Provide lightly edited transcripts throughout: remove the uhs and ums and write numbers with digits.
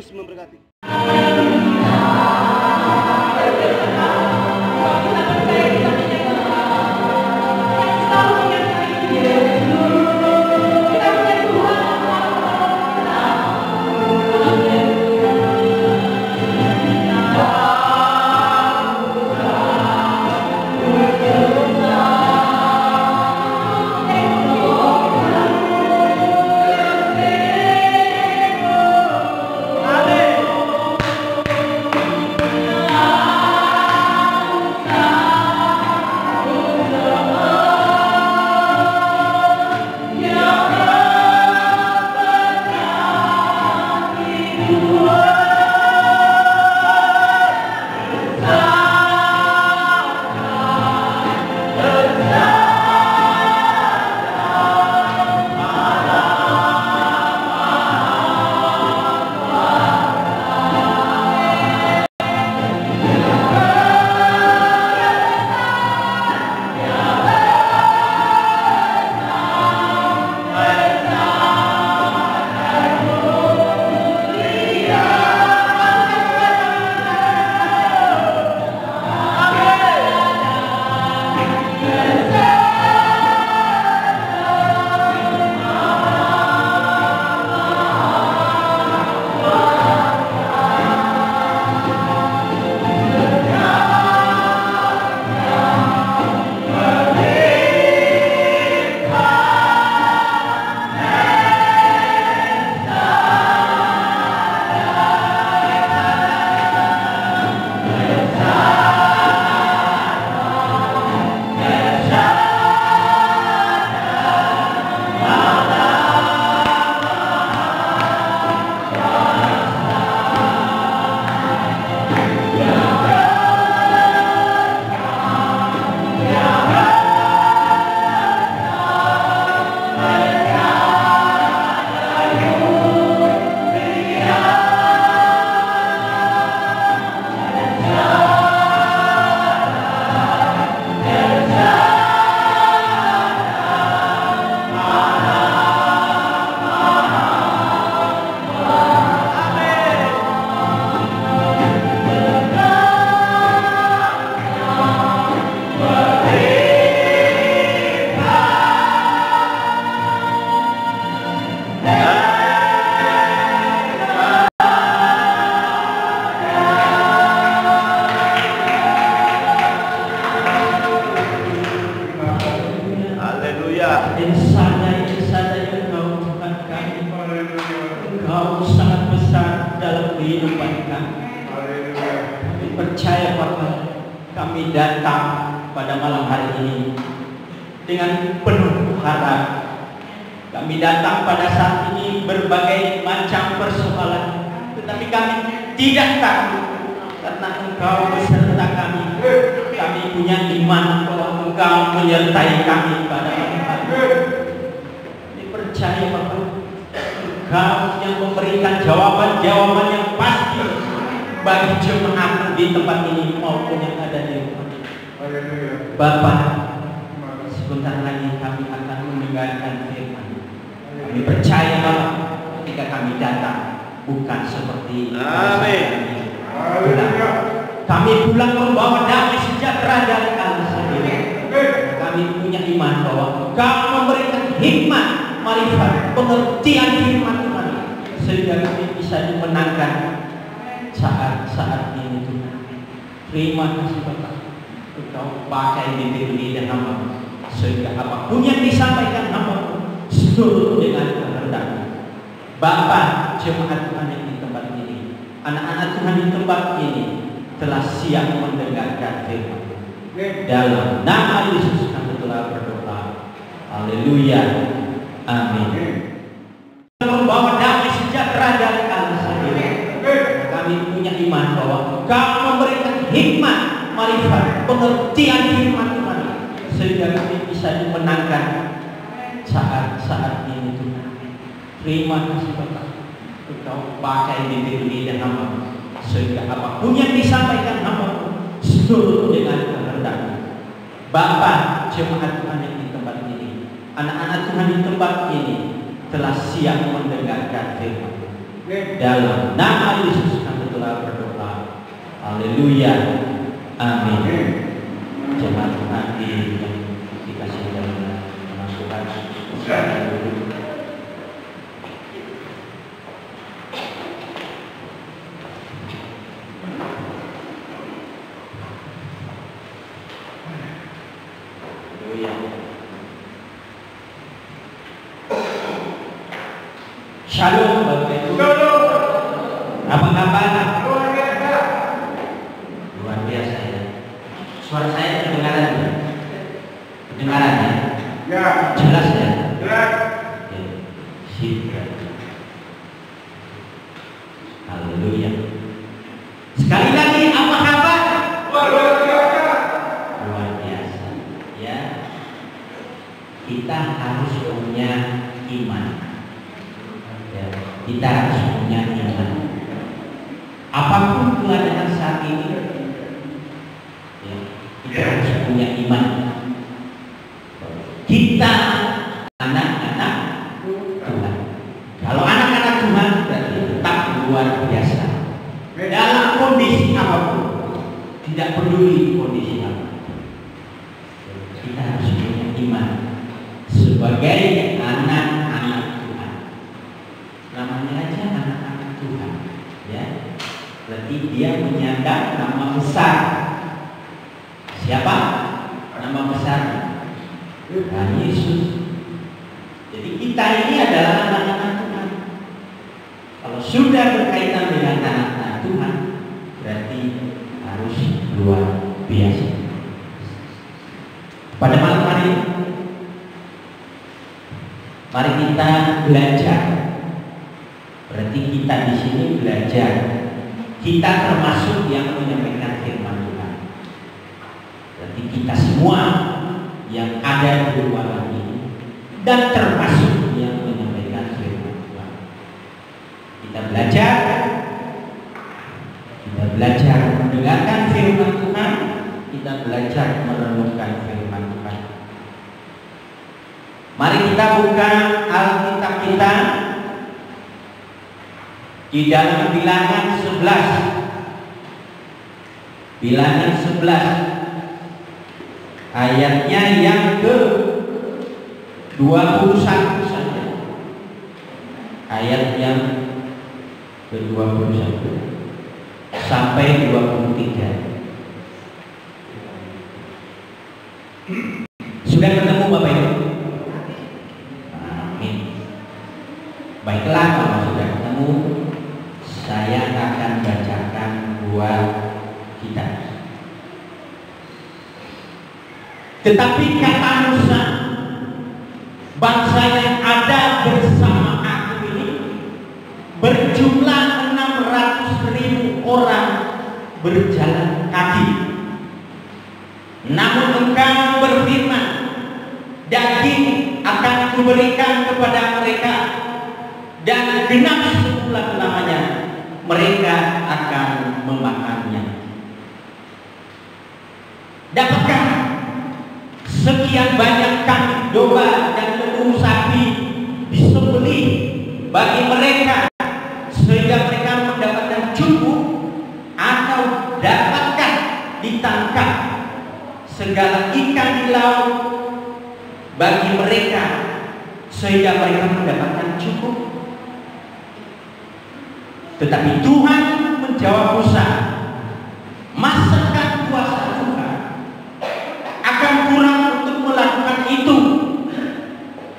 Yesus memberkati. Kami datang pada malam hari ini dengan penuh harap. Kami datang pada saat ini berbagai macam persoalan, tetapi kami tidak takut karena Engkau beserta kami. Kami punya iman bahwa Engkau menyertai kami pada malam hari ini. Kami percaya bahwa Engkau yang memberikan jawaban-jawaban yang pasti bagi jemaat di tempat ini maupun yang ada di rumah. Bapak, sebentar lagi kami akan mendengarkan firman. Kami percaya bahwa ketika kami datang bukan seperti Amin. Kami pulang membawa damai sejahtera dari Allah sendiri. Kami punya iman bahwa Engkau memberikan hikmat, marifat, pengertian firman Tuhan sehingga kami bisa dimenangkan saat-saat ini Tuhan. Terima kasih Bapak, Engkau pakai diri dan hamba sehingga apapun yang disampaikan hamba seluruh dengan kehendak Bapak. Jemaat Tuhan yang di tempat ini, anak-anak Tuhan di tempat ini telah siap mendengarkan firman. Dalam nama Yesus kami telah berdoa. Haleluya. Amin. Membawa damai sejahtera dari Allah sendiri. Kami punya iman bahwa Engkau memberikan hikmat, marifat, pengertian firman Tuhan sehingga kami bisa dimenangkan saat-saat ini Tuhan. Terima kasih Bapak, Engkau pakai diri dan hamba sehingga apapun yang disampaikan hamba seluruh dengan kehendak Bapak. Jemaat Tuhan yang di tempat ini, anak-anak Tuhan di tempat ini telah siap mendengarkan firman. Dalam nama Yesus kami telah berdoa. Haleluya. Amin. Jemaat Tuhan yang dikasihi dalam nama Tuhan. Shalom Bapak Ibu. Apa kabar? Luar biasa ya. Suara saya kedengaran ya? Kedengaran ya? Ya. Jelas ya? Jelas. Ya. Sip. Haleluya. Sekali lagi apa kabar? Luar biasa. Luar biasa. Ya. Kita harus punya iman. Ya, kita harus punya iman. Apapun keadaan saat ini, ya, kita harus punya iman. Kita anak-anak Tuhan. Kalau anak-anak Tuhan berarti tetap luar biasa. Dalam kondisi apapun, tidak peduli kondisi apa, kita harus punya iman sebagai anak-anak Tuhan. Namanya aja anak-anak Tuhan, ya. Berarti dia menyandang nama besar. Siapa? Nama besar Tuhan Yesus. Jadi kita ini adalah anak-anak Tuhan. Kalau sudah berkaitan dengan anak-anak Tuhan, berarti harus luar biasa. Pada malam hari ini, mari kita belajar. Berarti kita di sini belajar. Kita termasuk yang menyampaikan firman Tuhan. Berarti kita semua yang ada di ruangan ini dan termasuk yang menyampaikan firman Tuhan. Kita belajar mendengarkan firman Tuhan. Kita belajar merenungkan firman Tuhan. Mari kita buka Alkitab kita di dalam Bilangan 11. Bilangan 11 ayatnya yang ke-21 saja. Ayat yang ke-21 sampai 23. Sudah ketemu Bapak Ibu? Amin. Baiklah, kalau sudah ketemu, saya akan bacakan buat kita. Tetapi kata Musa, bangsa yang ada bersama aku ini berjumlah 600.000 orang berjalan kaki. Namun engkau berfirman, daging akan kuberikan kepada mereka, dan genap sebulan lamanya mereka akan memakannya. Dapatkah sekian banyak kambing domba dan lembu sapi disembelih bagi mereka sehingga mereka mendapatkan cukup? Atau dapatkah ditangkap segala ikan di laut bagi mereka sehingga mereka mendapatkan cukup? Tetapi Tuhan menjawab Musa, masakan kuasa Tuhan akan kurang untuk melakukan itu?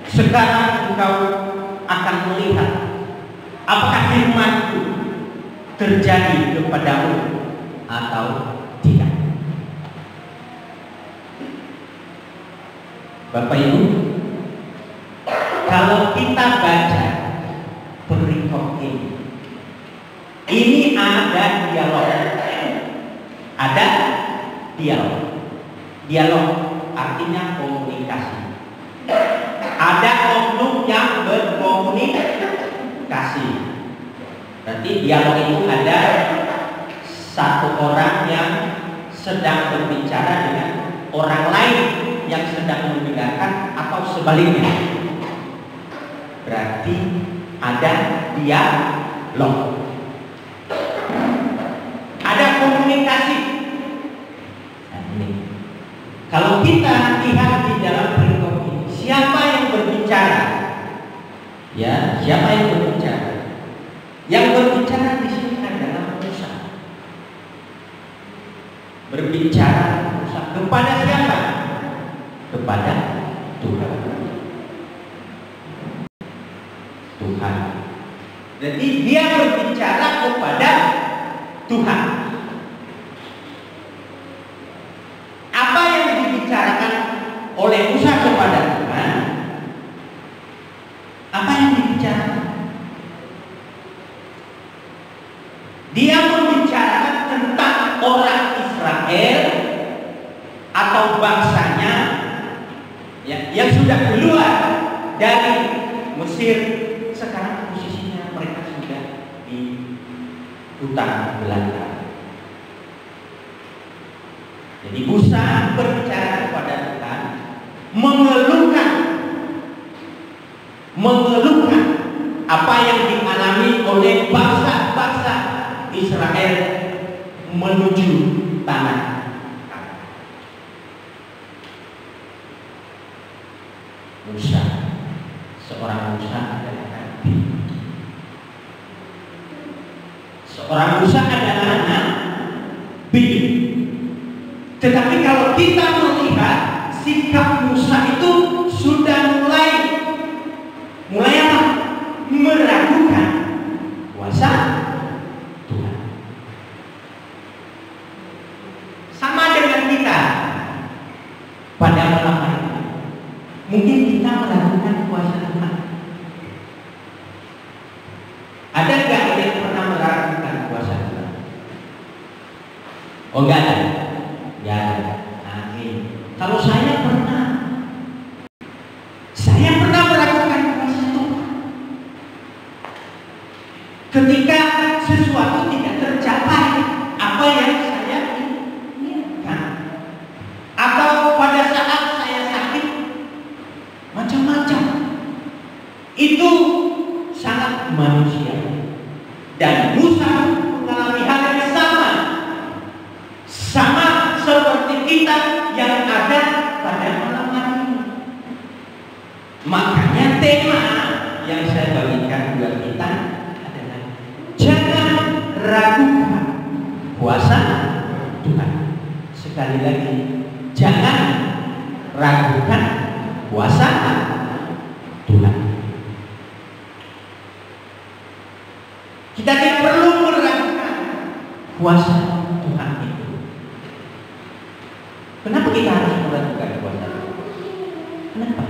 Sekarang engkau akan melihat apakah firman-Ku terjadi kepadamu atau tidak. Bapak Ibu, kalau kita baca perikop ini ada dialog. Ada dialog. Dialog artinya komunikasi. Ada oknum yang berkomunikasi. Berarti dialog itu ada satu orang yang sedang berbicara dengan orang lain yang sedang mendengarkan, atau sebaliknya. Berarti ada dialog. dialog. Ada komunikasi. Nah, ini. Kalau kita lihat di dalam perikop ini, siapa yang berbicara? Ya, siapa yang berbicara? Yang berbicara di sini adalah Musa. Berbicara Musa kepada siapa? Kepada Tuhan. Tuhan. Jadi dia berbicara kepada Tuhan. Apa yang dibicarakan oleh Musa kepada Tuhan? Apa yang dibicarakan? Dia membicarakan tentang orang Israel atau bangsanya ya, yang sudah keluar dari Mesir. Sekarang posisinya mereka sudah di hutan belantara. Jadi Musa berbicara kepada Tuhan, mengeluhkan apa yang dialami oleh bangsa-bangsa Israel menuju tanah. Musa, seorang Musa adalah nabi. Seorang Musa adalah nabi. Tetapi kalau kita melihat sikap Musa itu sudah mulai apa? Meragukan kuasa Tuhan. Sama dengan kita pada malam hari ini. Mungkin kita meragukan kuasa Tuhan. Ada nggak yang pernah meragukan kuasa Tuhan? Oh, enggak ada. Ya, amin. Kalau saya pernah meragukan kuasa Tuhan. Ketika sesuatu tidak tercapai apa yang saya inginkan, atau pada saat saya sakit, macam-macam, itu sangat manusiawi. Dan Musa mengalami hal yang sama seperti kita yang ada pada malam hari ini. Makanya tema yang saya bagikan buat kita adalah jangan ragukan kuasa Tuhan. Sekali lagi, jangan ragukan kuasa Tuhan. Kita tidak perlu meragukan kuasa Tuhan itu. Kenapa kita harus meragukan kuasa Tuhan? Kenapa?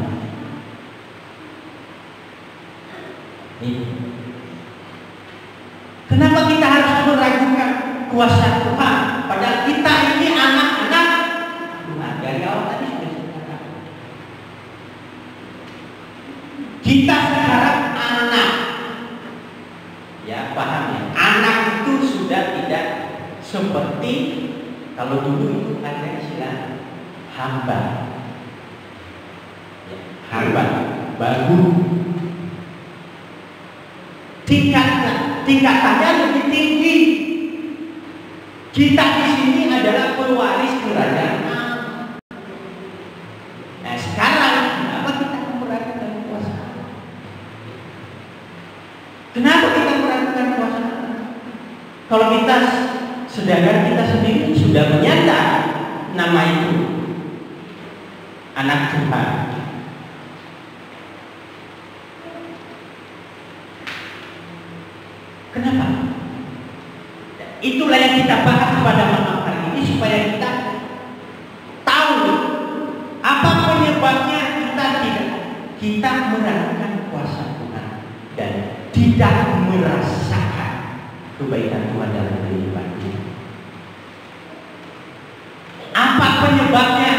Kenapa kita harus meragukan kuasa Tuhan? Padahal kita ini anak-anak Tuhan. Dari awal tadi sudah saya katakan. Kita sekarang anak. Ya, paham ya? Anak itu sudah tidak seperti kalau dulu itu ada istilah hamba. Ya, hamba baru. Tingkatannya lebih tinggi. Kita di sini adalah pewaris kerajaan. Nah, sekarang kenapa kita meragukan kuasa? Kenapa kita meragukan kuasa? Kalau kita, sedangkan kita sendiri sudah menyandang nama itu, anak Tuhan. Kenapa? Itulah yang kita bahas pada malam hari ini supaya kita tahu apa penyebabnya kita meragukan kuasa Tuhan dan tidak merasakan kebaikan Tuhan dalam kehidupan kita. Apa penyebabnya?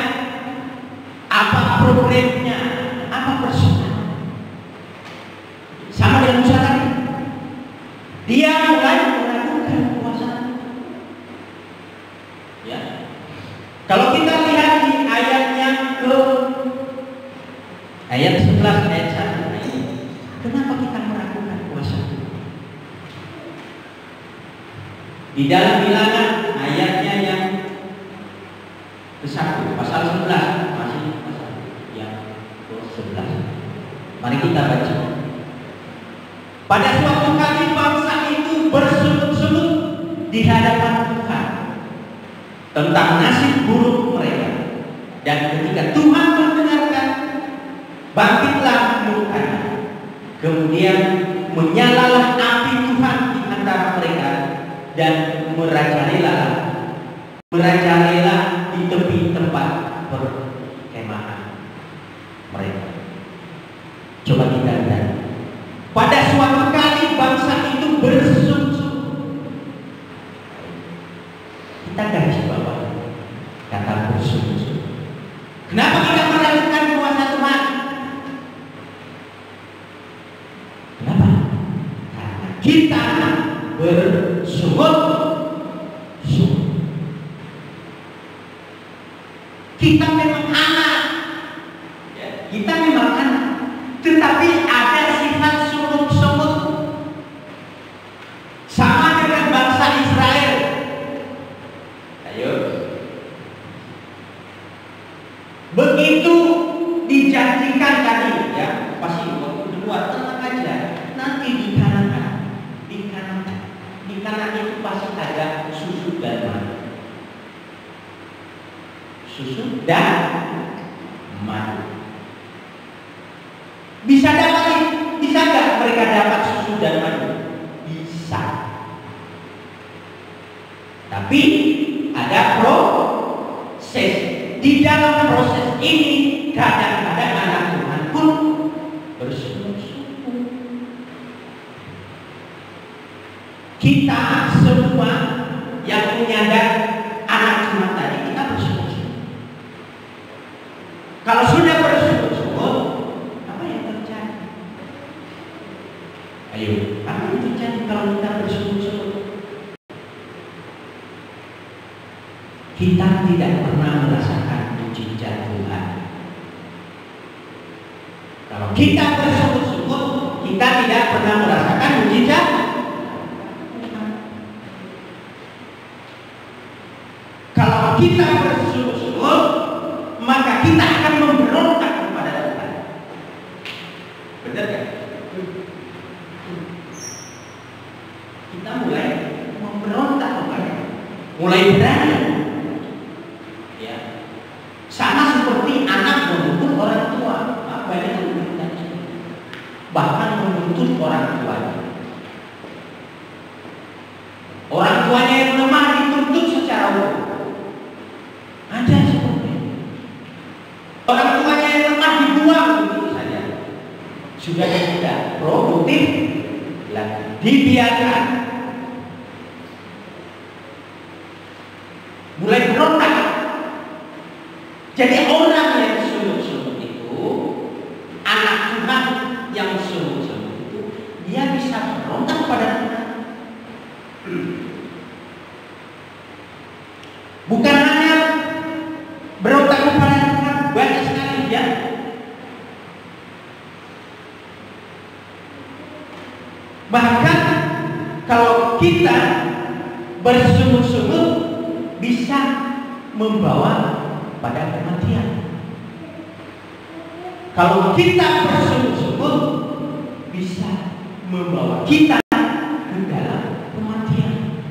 Apa problemnya? Apa persoalannya? Sama dengan Musa tadi. Dia mulai meragukan kuasa. Ya. Kalau kita lihat di ayat yang ayat 11 ayat 1 ini, kenapa kita meragukan kuasa? Di dalam Bilangan ayatnya yang ke-1 pasal 11, masih pasal yang ke-11. Mari kita baca. Pada suatu kali bangsa itu bersungut-sungut di hadapan Tuhan tentang nasib buruk mereka. Dan ketika Tuhan mendengarkan, bangkitlah murkanya. Kemudian menyalalah api Tuhan di antara mereka dan merajalela di tepi tempat perkemahan mereka. Coba kita lihat. Pada suatu kali bangsa itu bersungut-sungut. Kita garis bawah kata bersungut-sungut. Kenapa kita meragukan kuasa Tuhan? Kenapa? Karena kita bersungut-sungut. Kita memang anak, kita memang anak, tetapi ada sifat sungut-sungut sama dengan bangsa Israel. Ayo, begitu dijanjikan tadi, ya pasti waktu keluar tenang aja, nanti di kanan itu pasti ada susu dan madu. Susu dan madu. Bisa nggak mereka dapat susu dan madu? Bisa. Tapi ada proses. Di dalam proses ini kadang-kadang anak Tuhan pun bersungut-sungut. Kita semua yang punya anak Tuhan tadi, kita bersungut-sungut. Kalau sudah bersungut-sungut, apa yang terjadi? Ayo, apa yang terjadi kalau kita bersungut-sungut? Kita tidak pernah merasakan mujizat Tuhan. Kalau kita bersungut-sungut, kita tidak pernah merasakan mujizat Tuhan. Kalau kita bersungut-sungut, maka kita akan memberontak kepada Tuhan. Benar kan? Kita mulai memberontak kepada, mulai berani. Sama seperti anak menuntut orang tua, banyak yang menuntut, bahkan menuntut orang tuanya. Orang tuanya yang lemah dituntut secara hukum. Ada seperti itu. Orang tuanya yang lemah dibuang begitu saja. Sudah tidak produktif lagi, dibiarkan. Mulai berontak. Jadi orang yang sungut-sungut itu, anak Tuhan yang sungut-sungut itu, dia bisa berontak pada Tuhan. Bukan hanya berontak kepada Tuhan, banyak sekali ya. Bahkan kalau kita bersungut-sungut bisa membawa pada kematian. Kalau kita bersungut-sungut bisa membawa kita ke dalam kematian.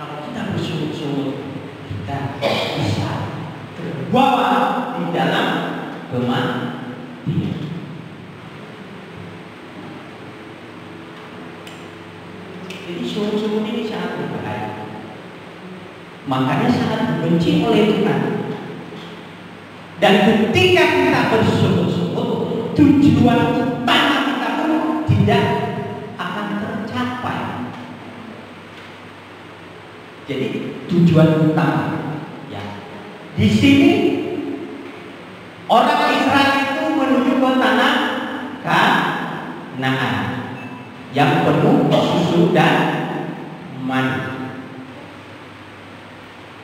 Kalau kita bersungut-sungut, kita bisa terbawa di dalam kematian. Jadi sungut-sungut ini sangat berbahaya. Makanya sangat dibenci oleh Tuhan. Dan ketika kita bersungut-sungut, tujuan utama kita pun tidak akan tercapai. Jadi tujuan utama, ya, di sini orang Israel itu menuju ke tanah Kanaan yang penuh susu dan madu.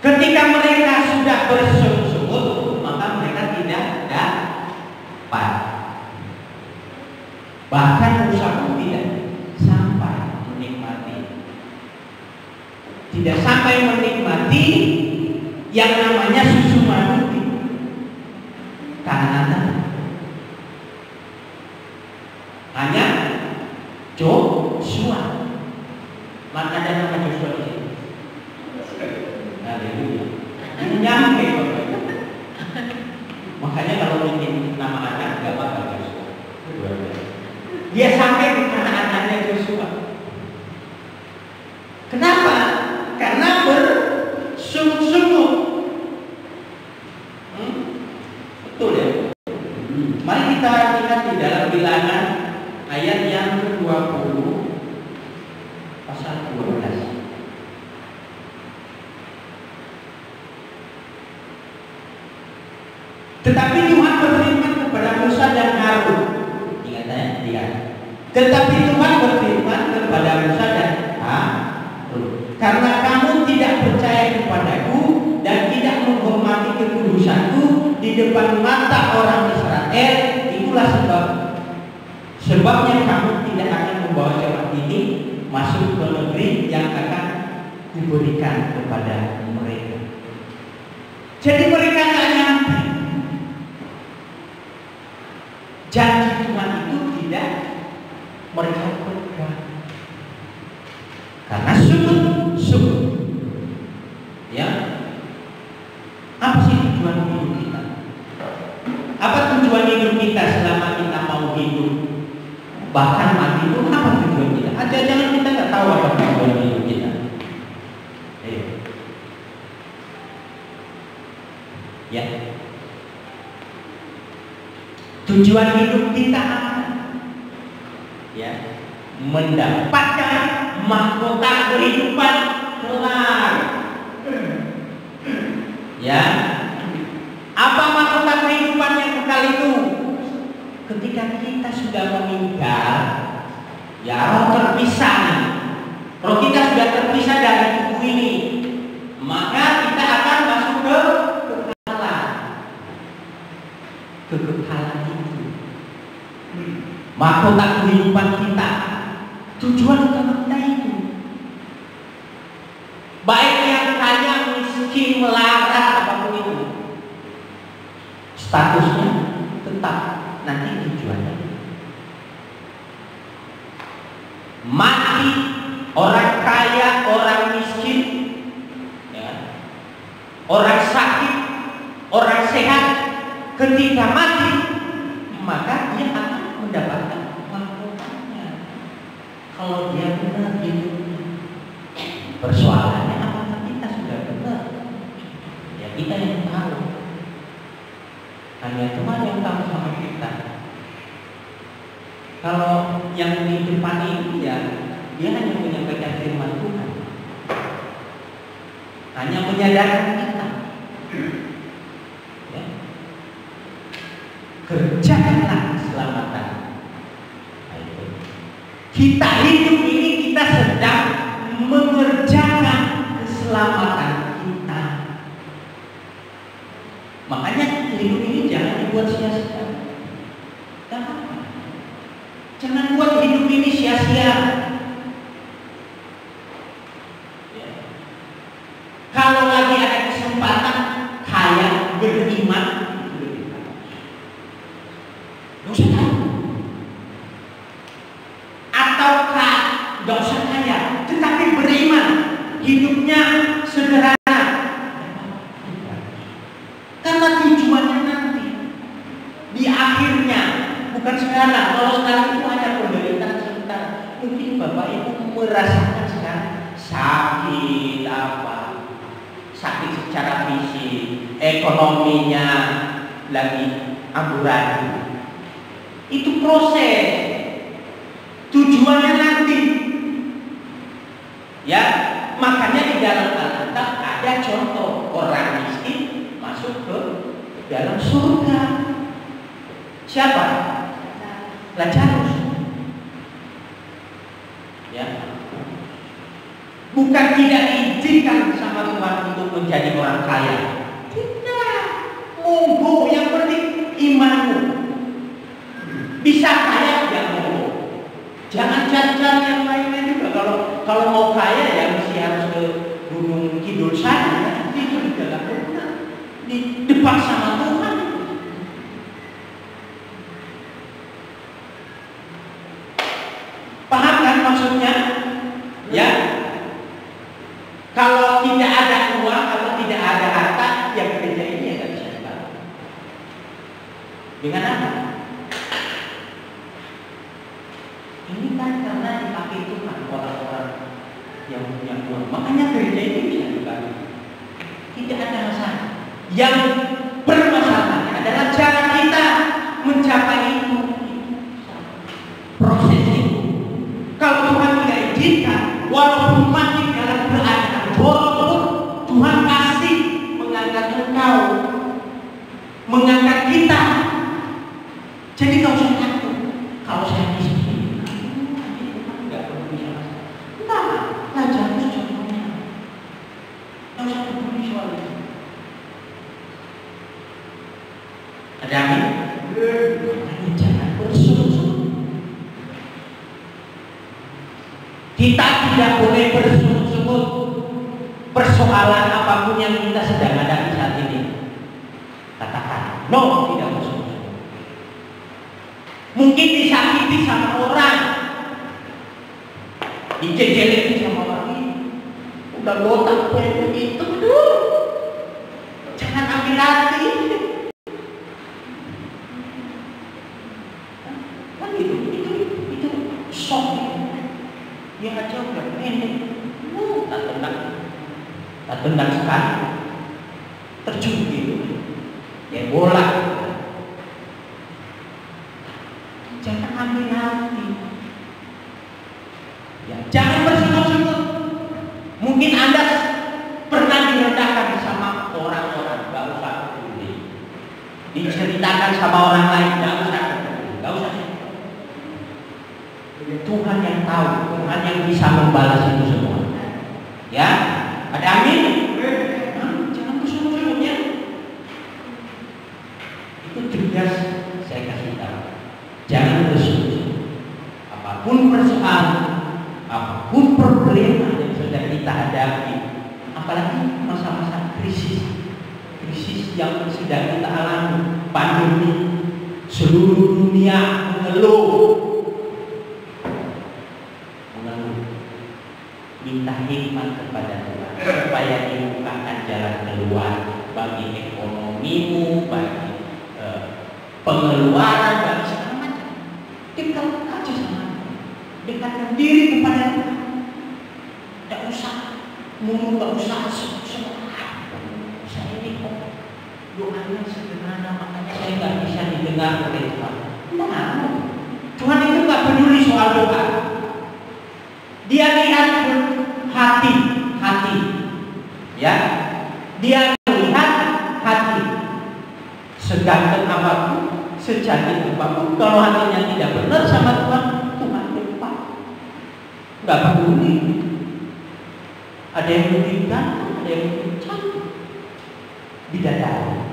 Ketika mereka sudah bersungut-sungut, maka mereka tidak dapat. Bahkan usaha tidak sampai. sampai menikmati yang namanya susu madu di kanan. Hanya Joshua. Maka ada nama Joshua di sini. Haleluya. Nyampe. Makanya kalau bikin nama anak gak bakal Joshua. Dia sampai di anak-anaknya Joshua. Kenapa? Karena bersungguh-sungguh. Betul ya? Mari kita lihat di dalam Bilangan ayat yang ke-20 pasal 12. Tetapi Tuhan berfirman kepada Musa dan Harun. Ingat ya? Lihat. Tetapi Tuhan berfirman kepada Musa dan Harun, karena kamu tidak percaya kepadaku dan tidak menghormati kekudusanku di depan mata orang Israel, itulah sebabnya kamu tidak akan membawa jemaat ini masuk ke negeri yang akan diberikan kepada mereka. Jadi mereka tak nyampe. Janji Tuhan itu tidak mereka pegang. Karena sungguh, ya. Apa sih tujuan hidup kita? Apa tujuan hidup kita selama kita mau hidup? Bahkan mati itu apa tujuan kita? Jangan kita nggak tahu apa tujuan hidup kita. Ya. Tujuan hidup kita apa? Ya, mendapatkan mahkota kehidupan kelak. Ya, apa mahkota kehidupan yang kekal itu? Ketika kita sudah meninggal, ya roh terpisah. Roh kita sudah terpisah dari tubuh ini, maka kita akan masuk ke kekekalan. Kekekalan itu mahkota kehidupan kita. Tujuan utama kita itu, baik yang kaya, miskin, melarat, apapun itu, statusnya tetap nanti tujuannya mati. Orang kaya, orang miskin, ya, orang sakit, orang sehat, ketika mati maka dia akan mendapatkan mahkotanya kalau dia benar hidupnya. Persoalannya apakah kita sudah benar? Ya kita yang tahu. Hanya Tuhan yang tahu sama kita. Kalau yang di depan ini ya dia hanya menyampaikan firman Tuhan, hanya menyadarkan kita. Ya. Kerjakanlah keselamatan. Kita hidup ini kita sedang mengerjakan keselamatan kita. Makanya hidup ini jangan dibuat sia-sia. Jangan buat hidup ini sia-sia. Ya. Kalau lagi ada kesempatan kaya beriman, gak usah kaya. Atau gak usah kaya, tetapi beriman, hidupnya sederhana. Karena tujuannya nanti di akhirnya, bukan sekarang. Kalau sekarang itu hanya penderitaan sebentar. Mungkin Bapak Ibu merasakan sekarang sakit apa, sakit secara fisik, ekonominya lagi amburadul. Itu proses. Tujuannya nanti. Ya, makanya di dalam Alkitab ada contoh orang miskin masuk ke dalam surga. Siapa? Lazarus. Ya. Bukan tidak diizinkan sama Tuhan untuk menjadi orang kaya. Tidak. Monggo, yang penting imanmu. Bisa kaya ya monggo. Jangan cari-cari yang lainnya juga. Kalau mau kaya ya mesti harus ke Gunung Kidul saja, itu tidak pernah di depan sama Tuhan. Paham kan maksudnya? Ya. Kalau tidak ada uang atau tidak ada harta, yang gereja ini tidak bisa dibangun. Dengan apa? Ini kan karena dipakai Tuhan orang-orang yang punya uang. Makanya gereja ini bisa dibangun. Tidak ada masalah. Yang bermasalah adalah cara kita mencapai itu. Proses itu. Kalau Tuhan tidak izinkan, walaupun mati dalam keadaan bodoh pun, Tuhan pasti mengangkat engkau, mengangkat kita. Jadi kau usah takut. Kalau saya miskin, enggak perlu bicara. Enggak, ngajar itu contohnya. Enggak usah peduli soal itu. Ada amin? Makanya jangan bersungut-sungut. Kita tidak boleh bersungut-sungut persoalan apapun yang kita sedang hadapi saat ini. Katakan, no, tidak bersungut-sungut. Mungkin disakiti sama orang, dijejelin sama orang ini, udah botak kayak begitu, jangan ambil hati. Kan itu shock. Dia aja udah pendek, tak tendang sekali, terjun gitu, ya bola. Jangan ambil hati, ya jangan bersungut-sungut. Mungkin Anda pernah direndahkan sama orang-orang, gak usah peduli. Diceritakan sama orang lain, gak usah peduli, gak usah. Tuhan yang tahu, Tuhan yang bisa membalas itu semua. Ya, ada amin? Jangan bersungut-sungut ya. Itu tegas saya kasih tahu. Jangan bersungut-sungut. Apapun persoalan, apapun problema yang sedang kita hadapi, apalagi masa-masa krisis yang sedang kita alami, pandemi, seluruh dunia mengeluh. Minta hikmat kepada Tuhan supaya dibukakan jalan keluar bagi ekonomimu, bagi pengeluaran, bagi segala macam. Dekat aja sama, dekatkan diri kepada Tuhan. Tidak usah mulu, tidak usah saya ini kok doanya sederhana, makanya saya nggak bisa didengar oleh Tuhan. Nah, Tuhan itu nggak peduli soal doa. Dia lihat hati, ya. Dia melihat hati. Seganteng apapun, secantik apapun, kalau hatinya tidak benar sama Tuhan, Tuhan lupa. Nggak peduli. Ada yang lebih ganteng, ada yang lebih cantik. Bidadari.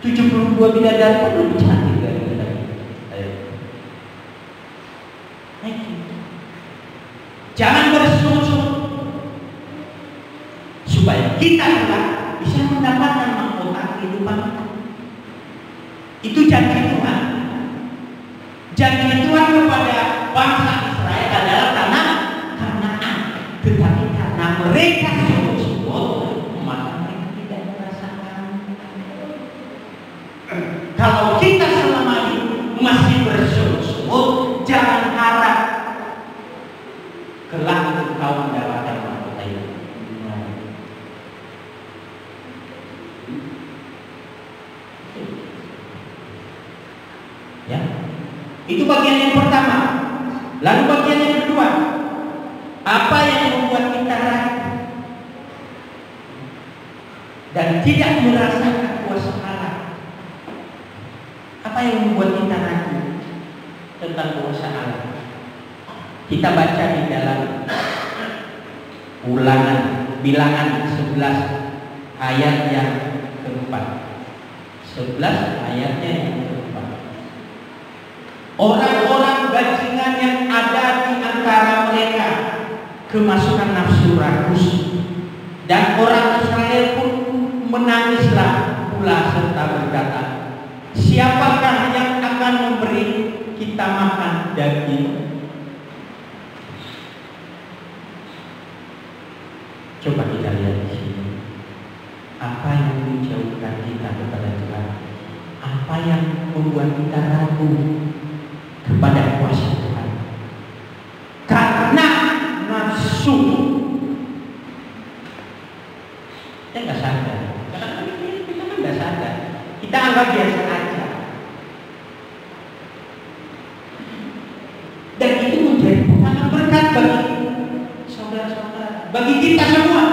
72 bidadari pun lebih cantik dari bidadari. Jangan bersungut-sungut supaya kita juga bisa mendapatkan mahkota kehidupan kita. Itu janji Tuhan. Janji Tuhan kepada bangsa Israel adalah tanah Kanaan. Tetapi karena mereka sungut-sungut, maka mereka tidak merasakan. Kalau kita selama ini masih bersungut-sungut, jangan harap kelak engkau mendapatkan mahkota itu. Ya, itu bagian yang pertama. Lalu bagian yang kedua, apa yang membuat kita ragu dan tidak merasakan kuasa Allah? Apa yang membuat kita ragu tentang kuasa Allah? Kita baca di dalam Bilangan 11 ayat yang keempat. 11 ayatnya yang keempat. Orang-orang bajingan yang ada di antara mereka kemasukan nafsu ragus. Dan orang Israel pun menangislah pula serta berkata, siapakah yang akan memberi kita makan daging? Coba kita lihat di sini. Apa yang menjauhkan kita kepada Tuhan? Apa yang membuat kita ragu kepada kuasa Tuhan? Karena nafsu. Kita nggak sadar. Karena kita kan nggak sadar. Kita anggap biasa aja. Dan itu menjadi sangat berkat bagi saudara-saudara, bagi kita semua.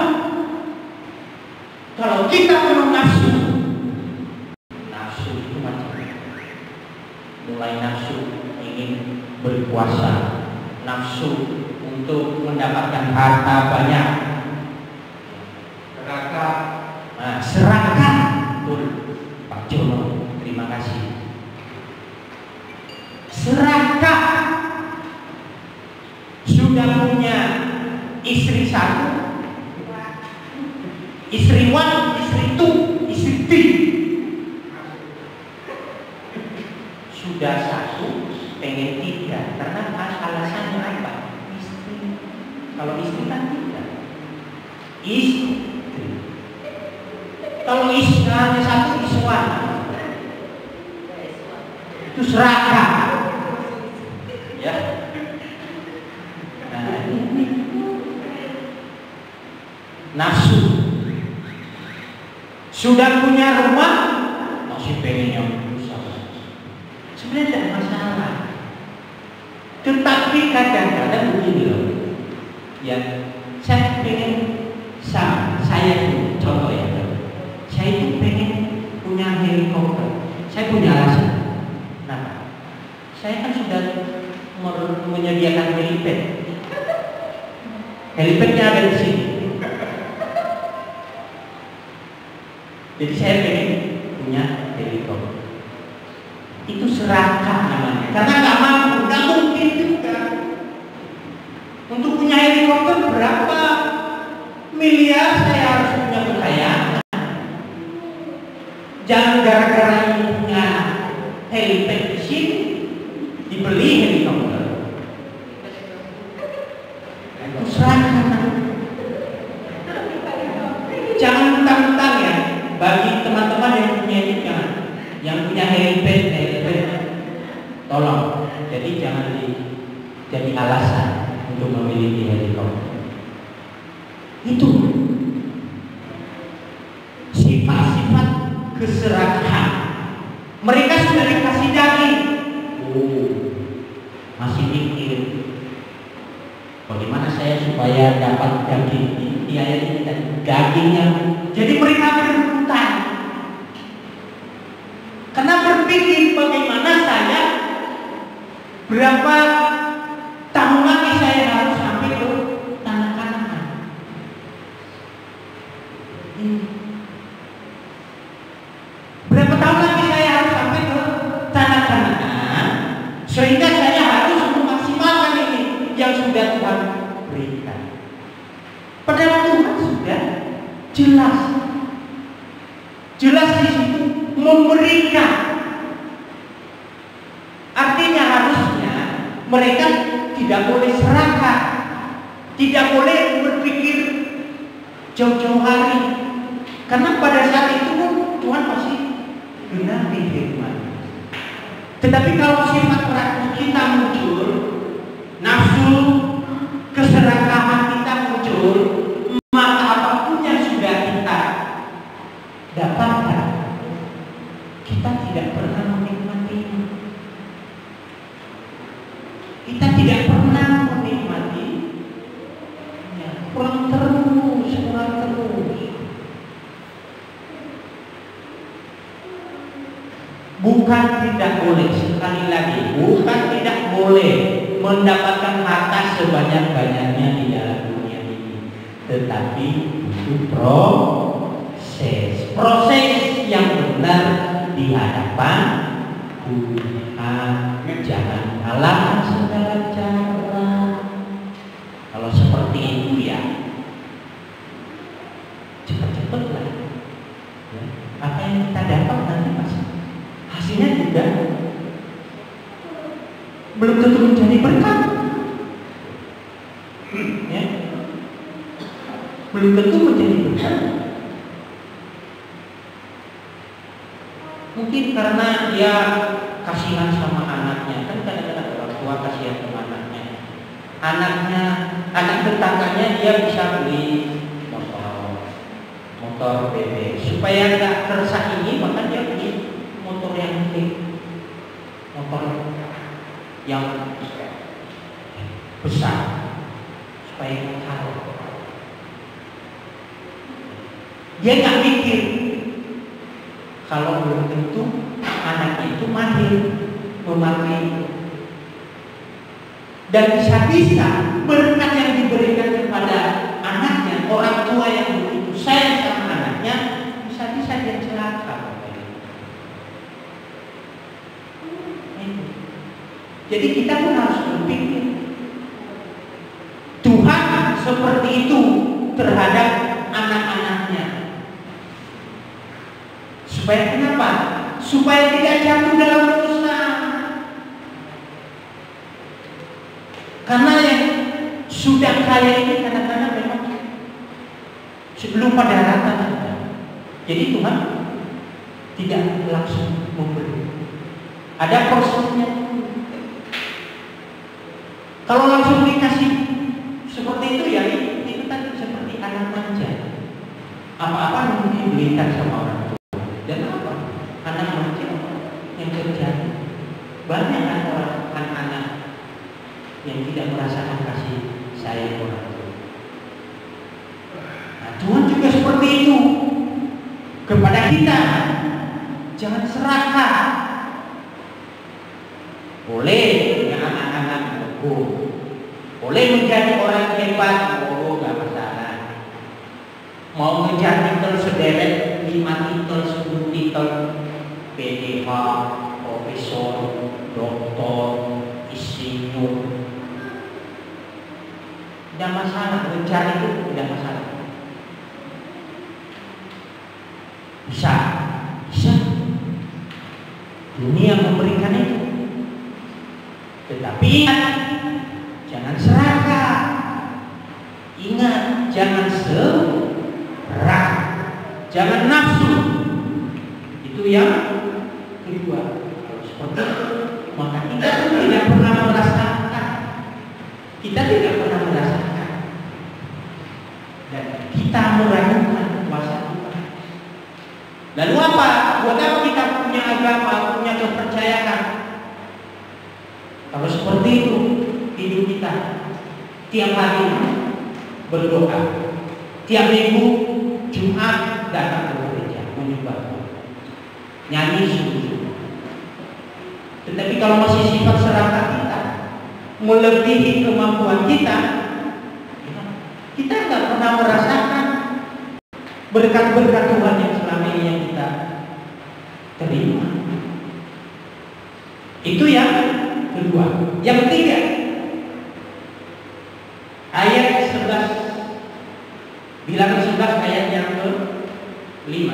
Kalau kita penuh nafsu, nafsu itu macam-macam. Mulai nafsu ingin berkuasa, nafsu untuk mendapatkan harta banyak, serakah. Betul, Pak Jono, terima kasih. Serakah. Sudah punya istri satu, istri one, istri two, istri three. Sudah satu, pengen tiga. Karena alasannya apa? Istri. Kalau istri kan tiga. Istri. Kalau istri hanya satu, iswan. Itu serakah. Ya. Nah, ini nafsu. Sudah punya rumah, masih pengen yang besar. Sebenarnya tidak masalah. Tetapi kadang-kadang begini loh. Ya, saya pengen saya itu contoh ya. Saya itu pengen punya helikopter. Saya punya alasan. Nah, saya kan sudah menyediakan helipad. Helipadnya ada di sini. Jadi saya pengen punya helikopter. Itu serakah namanya. Karena nggak mampu, nggak mungkin juga. Untuk punya helikopter berapa miliar saya harus punya kekayaan. Jangan gara-gara punya helipad di sini dibeli helikopter. Itu serakah. Jangan mentang-mentang ya. Bagi teman-teman yang punya ini jangan, yang punya helipad, tolong. Jadi jangan jadi alasan untuk memiliki helikopter. Itu sifat-sifat keserakahan. Mereka sudah dikasih daging, masih mikir bagaimana saya supaya dapat daging ini dan dagingnya. Jadi mereka berhutang karena berpikir bagaimana saya berapa tahun lagi saya harus sampai ke tanah Kanaan. Berapa tahun lagi saya harus sampai ke tanah Kanaan, sehingga saya harus memaksimalkan ini yang sudah Tuhan berikan. Padahal Tuhan sudah jelas di situ memberikan. Artinya harusnya mereka tidak boleh serakah, tidak boleh berpikir jauh-jauh hari, karena pada saat itu pun Tuhan masih genapi firman. Tetapi kalau sifat rakus kita muncul, nafsu keserakahan kita muncul, maka apapun yang sudah kita dapatkan, kita tidak pernah menikmatinya. Kita tidak pernah menikmati, kurang terus. Bukan tidak boleh, sekali lagi, bukan tidak boleh mendapatkan harta sebanyak-banyaknya di dalam dunia ini, tetapi itu proses yang benar di hadapan Tuhan. Jangan halang segala cara. Kalau seperti itu ya yang kita dapat nanti pasti hasilnya juga belum tentu menjadi berkat. Ya. Belum tentu menjadi berkat. Mungkin karena dia kasihan sama anaknya, kan kadang-kadang orang tua kasihan sama anaknya. Anak tetangganya dia bisa beli motor bebek, supaya nggak tersaingi, maka dia beli motor yang gede, motor yang besar, supaya nggak kalah. Dia nggak mikir kalau belum tentu anak itu mahir memakai, dan bisa-bisa berkat yang diberikan kepada anaknya, orang tua yang begitu sayang sama anaknya, bisa-bisa dia celaka. Jadi kita pun harus berpikir, Tuhan seperti itu terhadap anak-anaknya. Supaya kenapa? Supaya tidak jatuh dalam dosa. Karena yang sudah kaya ini kadang-kadang memang sebelum pada rata. Jadi Tuhan tidak langsung memberi. Ada prosesnya. Kalau langsung dikasih seperti itu, ya itu tadi seperti anak manja. Apa-apa mungkin diberikan sama orang tua. Dan apa? Anak manja yang terjadi. Banyak anak-anak yang tidak merasakan kasih sayang orang tua. Nah, Tuhan juga seperti itu kepada kita. Jangan serakah. Boleh punya anak-anak hukum, boleh menjadi orang hebat, nggak masalah. Mau ngejar titel sederet 5 titel, 10 titel, PDH, profesor, doktor, insinyur, tidak masalah. Ngejar itu tidak masalah. Bisa. Dunia memberikan itu. Tetapi ingat, jangan serakah. Ingat, jangan serak, jangan nafsu. Itu yang kedua. Kalau seperti itu, maka kita tidak pernah merasakan. Kita tidak pernah merasakan. Dan kita meragukan kuasa Tuhan. Lalu apa? Buat apa kita punya agama, punya kepercayaan? Kalau seperti itu hidup kita, tiap hari berdoa, tiap minggu Jumat datang ke gereja menyembah, nyanyi sungguh. Tetapi kalau masih sifat serakah kita, melebihi kemampuan kita nggak pernah merasakan berkat-berkat Tuhan yang selama ini yang kita terima. Itu yang kedua. Yang ketiga, ayat 11, bilangan 11 ayat yang ke-5.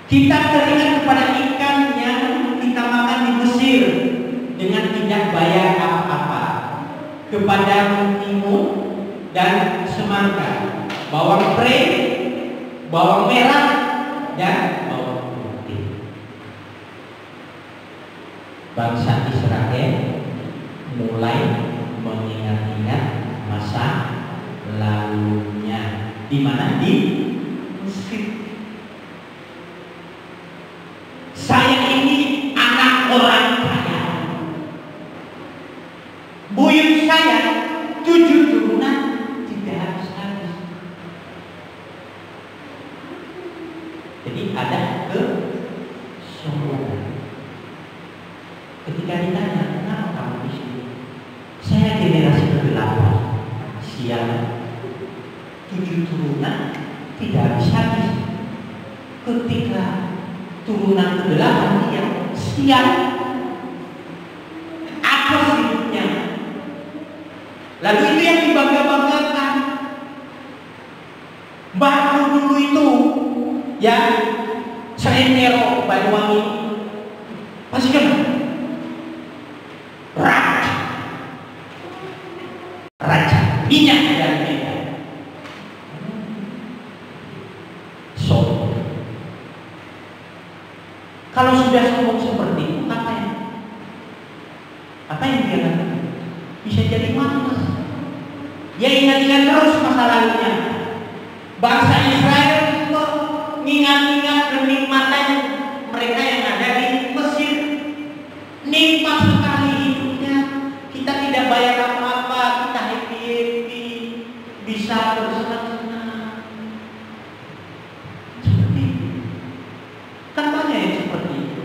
Kita teringat kepada ikan yang kita makan di Mesir dengan tidak bayar apa-apa, kepada timun dan semangka, bawang pre, bawang merah dan bawang putih. Bangsa Israel mulai mengingat-ingat masa lalunya, di mana? Di Mesir. Saya ini anak orang kaya. Buyut saya 7 turunan tidak habis-habis. Jadi ada kesombongan. Ketika ditanya, kenapa kamu di sini? Saya generasi ke-8. Siang 7 turunan tidak habis-habis. Ketika turunan ke-8 yang siang, apa hidupnya? Lalu itu yang dibangga-banggakan. Mbahku dulu itu ya Sentero Banyuwangi pasti kan raja minyak dan Medan. So kalau sudah sombong seperti itu, apa yang dia lakukan? Bisa jadi malas. Dia ingat-ingat terus masa lalunya. Bangsa Israel itu mengingat-ingat kenikmatan mereka yang ada di Mesir. Nikmat sekali hidupnya. Kita tidak bayar apa-apa, kita happy-happy, bisa bersenang-senang. Seperti itu. Kan banyak yang seperti itu.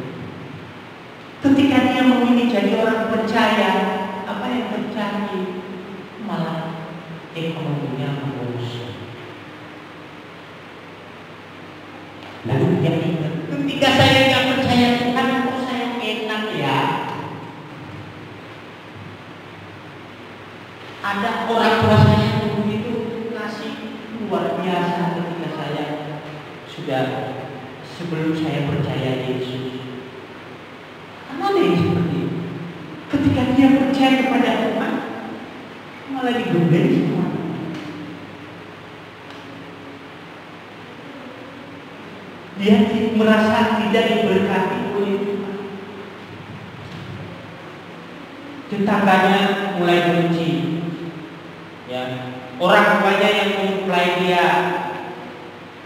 Ketika dia memilih jadi orang percaya, apa yang terjadi? Malah ekonominya merosot. Lalu dia ingat, ketika saya nggak percaya Tuhan, kok saya enak ya? Ada orang tua saya dulu itu ngasih luar biasa ketika saya sudah sebelum saya percaya Yesus. Ada yang seperti itu. Ketika dia percaya kepada Tuhan, malah digembel semua. Dia merasa tidak diberkati oleh Tuhan. Tetangganya mulai benci. Ya, orang tuanya yang memulai dia.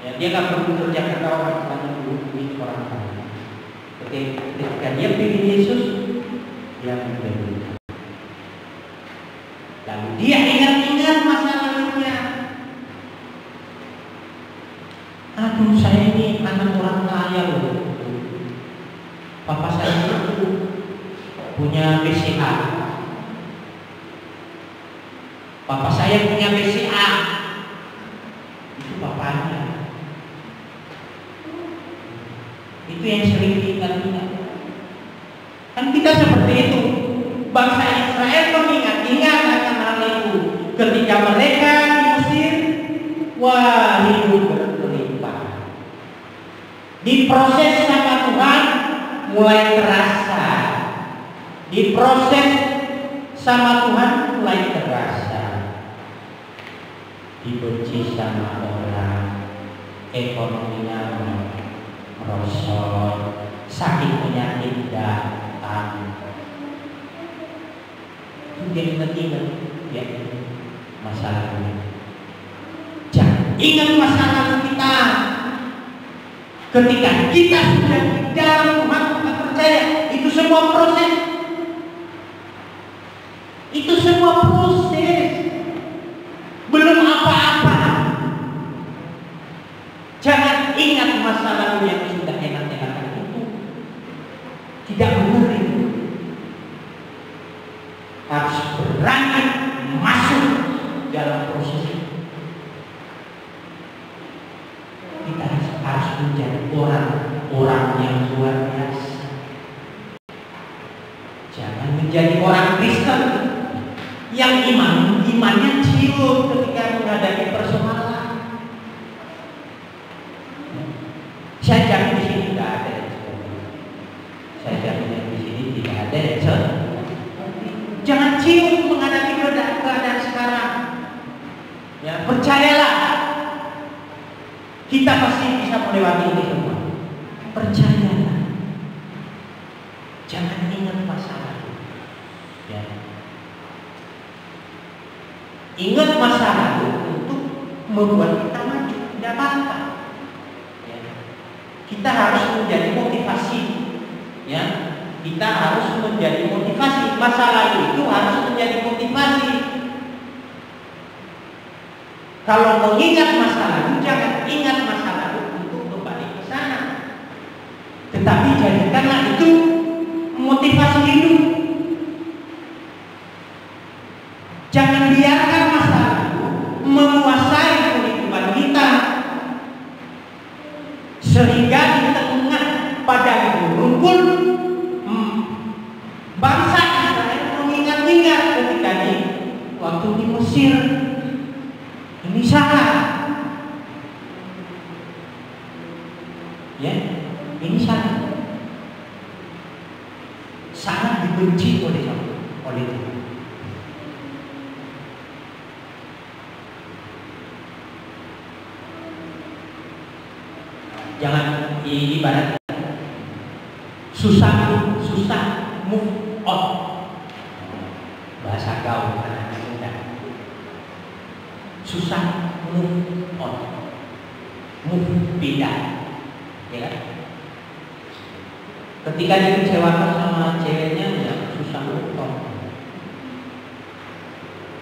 Ya, dia nggak perlu kerja kerja orang tuanya dulu, ini orang tuanya. Ketika dia pilih Yesus, dia memberi. Lalu dia ingat-ingat masa lalunya. Aduh, saya ini anak orang kaya loh. Papa saya itu punya BCA. Papa saya punya BCA. Itu bapaknya. Itu yang sering diingat-ingat. Kan kita seperti itu. Bangsa Israel mengingat-ingat akan hal itu. Ketika mereka di Mesir, wah, hidup berlimpah. Diproses sama Tuhan, mulai terasa. Diproses sama Tuhan, mulai terasa. Dibenci sama orang, ekonominya merosot, sakit penyakit datang. Dia ingat-ingat, ya, masa lalu. Jangan ingat masa lalu kita. Ketika kita sudah di dalam Tuhan, kita percaya itu semua proses. Itu semua proses. Belum apa-apa. Jangan ingat masa lalu yang sudah enak-enak itu. Tidak benar itu. Harus berani masuk dalam proses itu. Kita harus menjadi orang yang luar biasa. Jangan menjadi orang Kristen yang imannya ciut ketika menghadapi persoalan. Saya jamin di sini tidak ada yang seperti itu. Saya jamin di sini tidak ada yang seperti itu. Jangan ciut menghadapi keadaan sekarang. Ya, percayalah, kita pasti bisa melewati ini semua. Percayalah. Jangan ingat masa lalu. Ya. Ingat masa lalu untuk membuat kita maju, tidak apa-apa. Ya. Kita harus menjadi motivasi. Ya. Kita harus menjadi motivasi. Masa lalu itu harus menjadi motivasi. Kalau mengingat masa lalu, jangan ingat masa lalu untuk kembali ke sana. Tetapi jadikanlah itu motivasi hidup. Jangan biarkan masa lalu menguasai kehidupan kita, sehingga di tengah padang gurun pun bangsa Israel mengingat-ingat ketika waktu di Mesir. Ini salah. Jangan ibarat susah move on. Bahasa gaul anak muda. Susah move on. Move pindah. Ya kan? Ketika dikecewakan sama ceweknya, ya susah move on.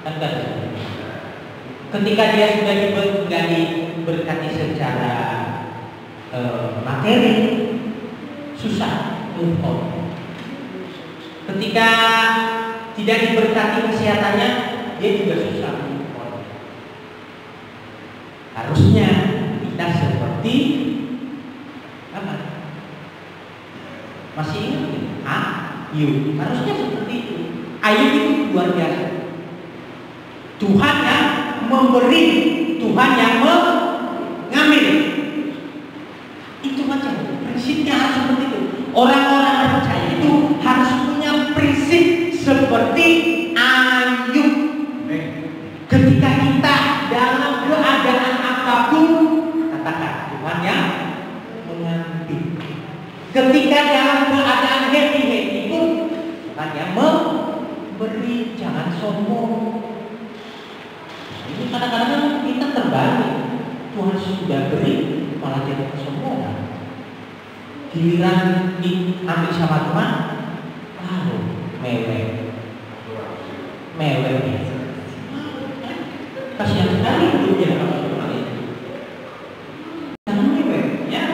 Kan ketika dia sudah diberkati secara materi, susah move on. Ketika tidak diberkati kesehatannya, dia juga susah move on. Harusnya kita seperti apa? Masih ingat? Ayub. Harusnya seperti itu. Ayub itu luar biasa. Tuhan yang memberi, Tuhan yang mengambil. Itu macam prinsipnya harus seperti itu. Orang-orang percaya itu harus punya prinsip seperti Ayub. Ketika kita dalam keadaan apapun, katakan Tuhan yang mengambil. Ketika dalam keadaan happy pun, Tuhan yang memberi. Jangan sombong. Ini kadang-kadang kita terbalik. Tuhan sudah beri, malah jadi kesombongan. Giliran diambil sama Tuhan, mewek. Kasihan sekali hidupnya kalau seperti itu. Jangan mewek, ya.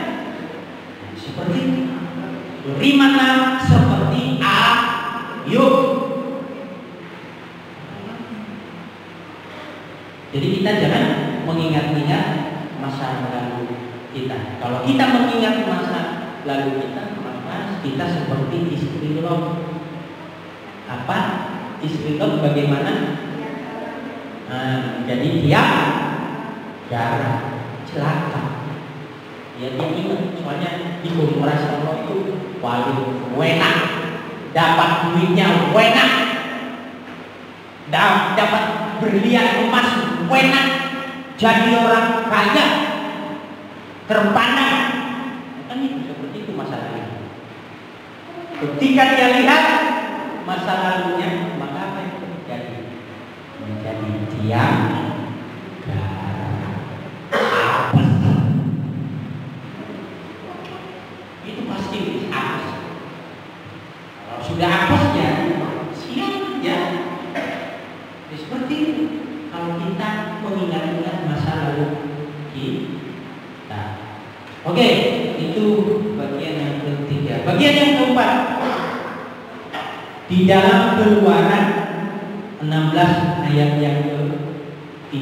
Seperti berimanlah seperti Ayub. Jadi kita jangan mengingat-ingat masa lalu kita. Kalau kita mengingat masa lalu kita, maka kita seperti istri Lot. Apa? Istri Lot bagaimana? Jadi dia darah celaka. Ya dia ingat, soalnya di Gomora Solo itu paling enak, dapat duitnya enak, dapat berlian emas enak, jadi orang kaya, terpandang. Kan itu seperti itu masalahnya. Ketika dia lihat masa lalunya, maka apa yang terjadi? Menjadi diam, apes. Itu pasti apes. Kalau sudah apes ya siap ya. Seperti itu. Kalau kita mengingat-ingat masa lalu kita. Oke, itu bagian yang ketiga. Bagian yang keempat, di dalam Keluaran 16 ayat yang ke-3.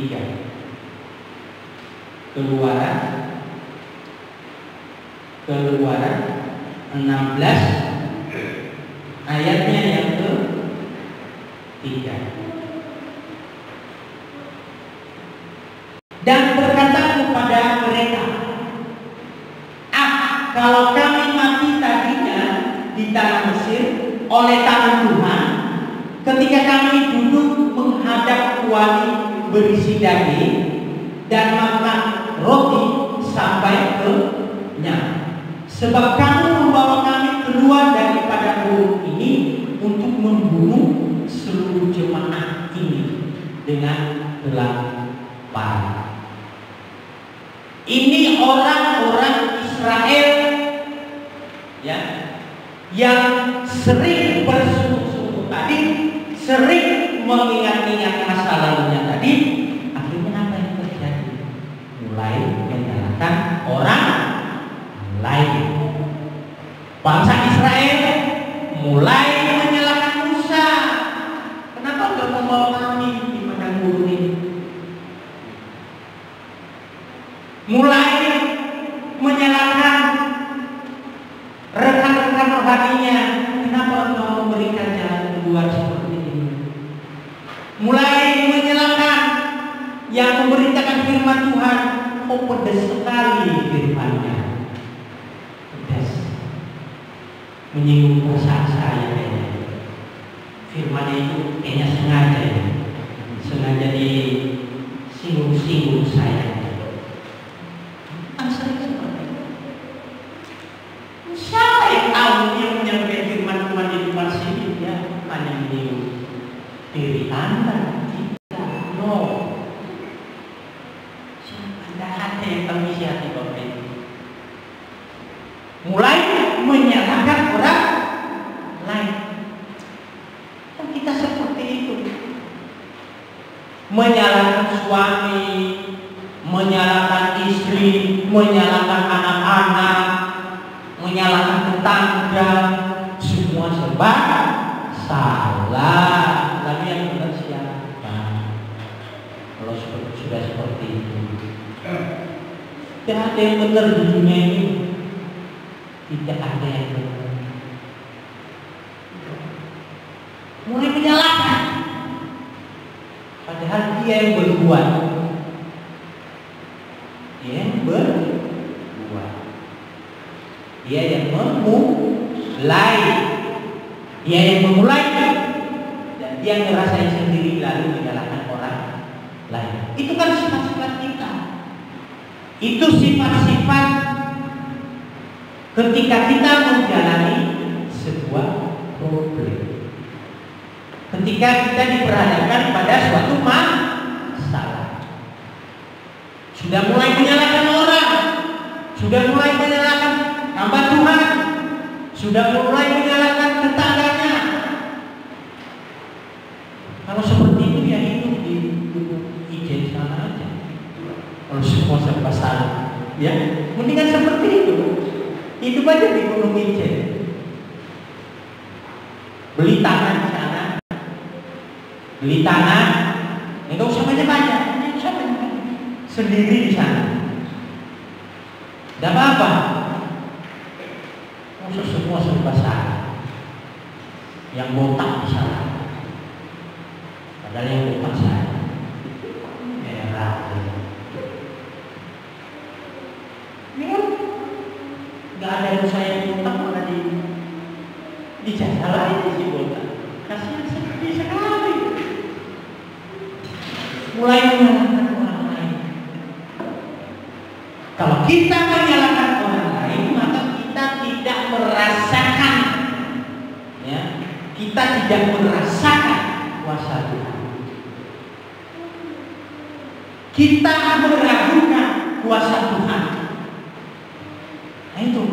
Keluaran 16 ayatnya yang ke-3. Dan berkata kepada mereka, kalau kami mati tadinya di tanah Mesir oleh tangan Tuhan, ketika kami duduk menghadap kuali berisi daging dan makan roti sampai kenyang, sebab kamu membawa kami keluar daripada gurun ini untuk membunuh seluruh jemaah ini dengan lapar. Ini orang-orang Israel ya, yang sering bersungguh-sungguh tadi, sering mengingat-ingat masa lalunya tadi, akhirnya apa yang terjadi? Mulai menyalahkan orang lain. Bangsa Israel mulai menyalahkan Musa. Kenapa enggak membawa kami di padang gurun ini? Mulai menyalahkan rekan-rekan rohaninya, kenapa engkau memberikan jalan keluar seperti ini? Mulai menyalahkan yang memberitakan firman Tuhan, pedas sekali firman-Nya, pedas, menyinggung perasaan saya kayaknya. Firman-Nya itu kayaknya sengaja disinggung-singgung saya. Anda, kita, no. Anda ada yang tahu isi hati Bapak ini. Mulai menyalahkan orang lain. Oh, kita seperti itu. Menyalahkan suami, menyalahkan istri, menyalahkan anak-anak, menyalahkan tetangga, semua serba salah. Lalu yang benar siapa? Kalau sudah seperti itu, tidak ada yang benar di dunia ini. Tidak ada yang benar. Mulai menyalahkan, padahal dia yang berbuat. Dia yang berbuat. Dia yang memulai. Dia yang memulai. Dan dia ngerasain sendiri lalu menyalahkan orang lain. Itu kan sifat-sifat kita. Itu sifat-sifat ketika kita menjalani sebuah problem. Ketika kita diperhadapkan pada suatu masalah, sudah mulai menyalahkan orang, sudah mulai menyalahkan hamba Tuhan, sudah mulai menyalahkan tetangganya. Kalau seperti itu ya hidup di Ijen sana aja. Kalau semua serba salah, ya mendingan seperti itu. Hidup aja di Gunung Ijen. Beli tanah di sana, beli tanah, enggak usah banyak-banyak, sendiri di sana. Tidak apa-apa. Musuh semua serba salah. Yang botak di sana, padahal yang botak saya. Merah. Ini kan nggak ada yang saya botak malah dijaga lagi si botak. Kasihan sedih sekali. Mulai menyalahkan orang lain. Kalau kita menyalahkan orang lain, maka kita tidak merasakan, ya, kita tidak merasakan kuasa Tuhan. Kita meragukan kuasa Tuhan. Nah itu,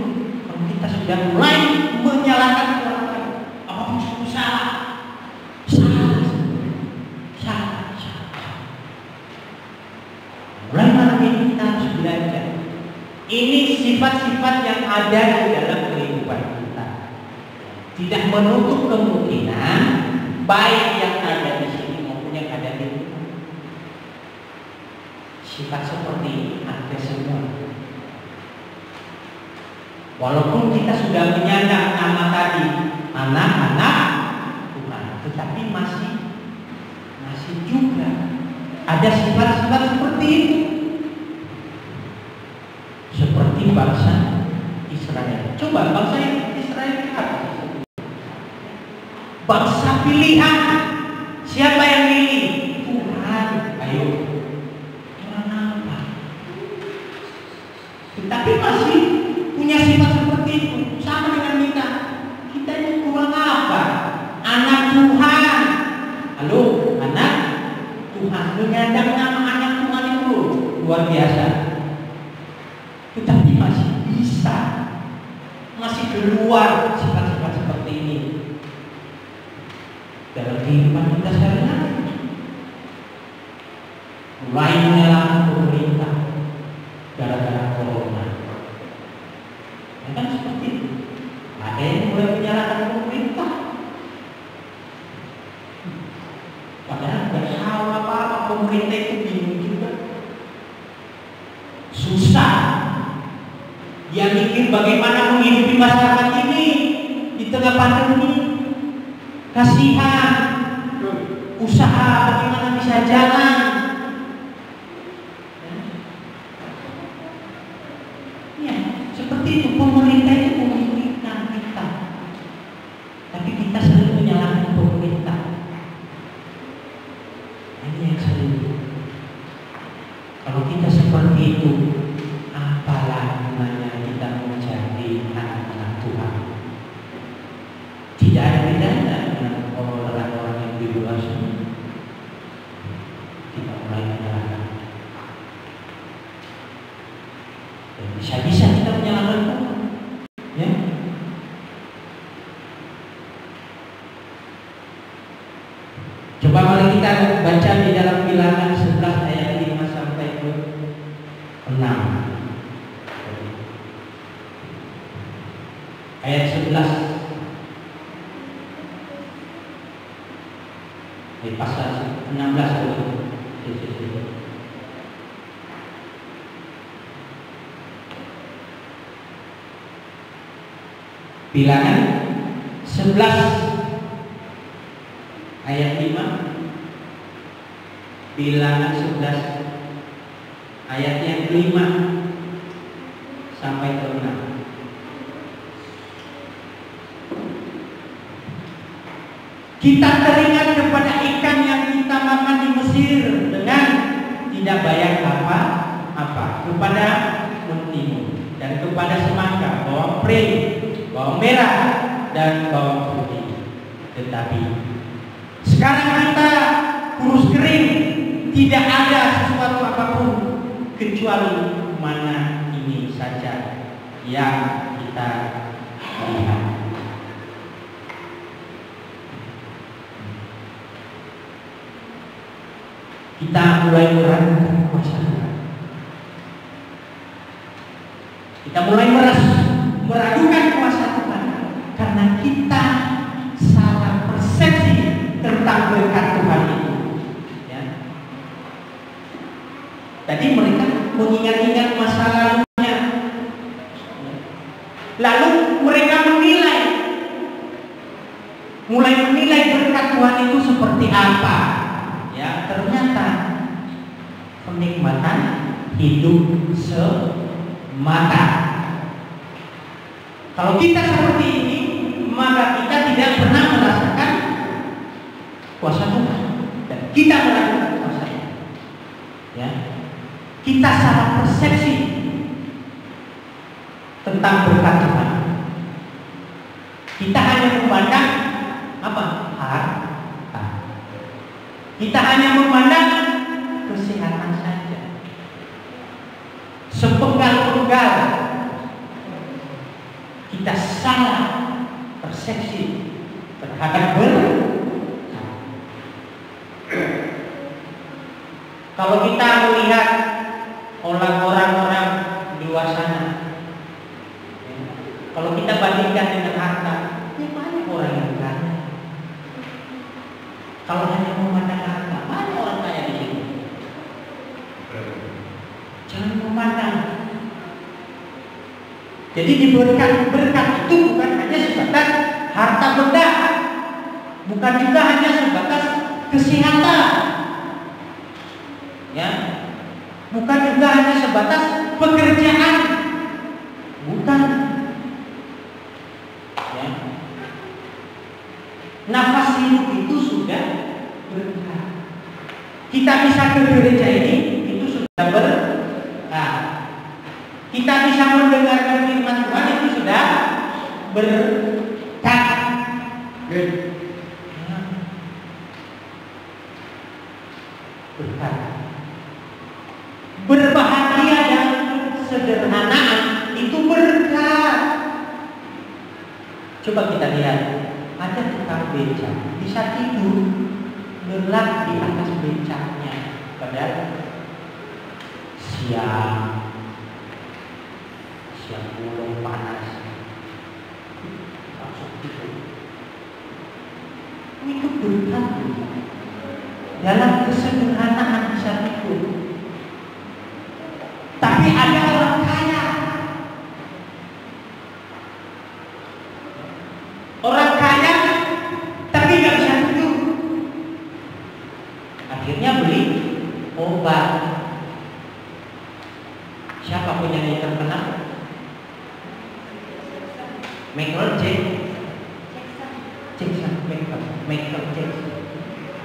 kalau kita sudah mulai menyalahkan orang lain, apapun itu salah. Mulai malam ini kita harus belajar. Ini sifat-sifat yang ada di dalam kehidupan kita. Tidak menutup kemungkinan baik yang ada di sini maupun yang ada di kita. Sifat seperti ini ada semua. Walaupun kita sudah menyandang nama tadi anak-anak Tuhan, tetapi masih juga ada sifat-sifat seperti itu. Seperti bangsa Israel. Coba bangsa Israel apa? Bangsa pilihan. Siapa yang milih? Tuhan. Ayo. Tuhan apa? Tetapi masih punya sifat seperti itu. Sama dengan kita. Kita ini kurang apa? Anak Tuhan. Halo, anak Tuhan. Menyandang nama anak Tuhan itu luar biasa. Tetapi masih bisa, masih keluar sifat-sifat seperti ini dalam kehidupan kita sehari-hari. Mulai menyalahkan pemerintah gara-gara corona, ya kan seperti itu. Ada yang mulai menyalahkan pemerintah, padahal nggak tahu apa-apa. Pemerintah itu bingung juga, susah. Dia mikir bagaimana menghidupi masyarakat ini di tengah pandemi. Kasihan, usaha bagaimana bisa jalan. Ya, seperti itu. Pemerintah itu memikirkan kita, tapi kita selalu menyalahkan pemerintah. Ini yang sering. Kalau kita seperti itu, apalah gunanya kita menjadi anak-anak Tuhan. Tidak ada bedanya dengan orang-orang yang di luar sana. Dan bisa-bisa kita menyalahkan Tuhan. Ya. Coba mari kita baca di dalam Bilangan 11 ayat 5 sampai ke 6. Ayat 11 di pasal 16 dulu. Bilangan 11 ayat 5. Bilangan 11 ayat yang 5 sampai ke 6. Kita teringat kepada ikan yang kita makan di Mesir dengan tidak bayar apa-apa, kepada mentimun dan kepada semangka, bawang pring, bawang merah dan bawang putih. Tetapi sekarang kita kurus kering, tidak ada sesuatu apapun kecuali mana ini saja yang kita lihat. Kita mulai meragukan kuasa Tuhan. Kita mulai meragukan kuasa Tuhan karena kita salah persepsi tentang berkat Tuhan itu. Ya. Tadi mereka mengingat-ingat masa lalunya, lalu mereka mulai menilai berkat Tuhan itu seperti apa. Ya, ternyata kenikmatan hidup semata. Kalau kita seperti ini, maka kita tidak pernah merasakan kuasa Tuhan dan kita merasakan kuasa Tuhan. Ya, kita salah persepsi tentang berkat Tuhan. Kita hanya memandang apa? Harta. Kita hanya memandang kesehatan saja, sepenggal-penggal. Kita salah persepsi terhadap berkat. Kalau kita melihat orang-orang di luar sana, kalau kita bandingkan dengan harta, ya banyak orang yang kaya. Kalau hanya memandang harta, banyak orang kaya di sini. Jangan memandang. Jadi diberikan berkat itu bukan hanya sebatas harta benda, bukan juga hanya sebatas kesehatan, ya, bukan juga hanya sebatas pekerjaan, bukan. Ya. Nafas hidup itu sudah berkah. Kita bisa ke gereja ini, itu sudah berkah. Kita bisa mendengarkan firman Tuhan, itu sudah berkah. Berkah. Berbahagia dan sederhanaan itu berkah. Coba kita lihat. Ada tukang beca bisa tidur lelap di atas becanya, padahal siang belum panas, langsung tidur. Itu berkat dalam kesederhanaan bisa tidur. Tapi ada orang kaya, tapi nggak bisa tidur. Akhirnya beli obat. Siapa penyanyi terkenal? Michael Jackson.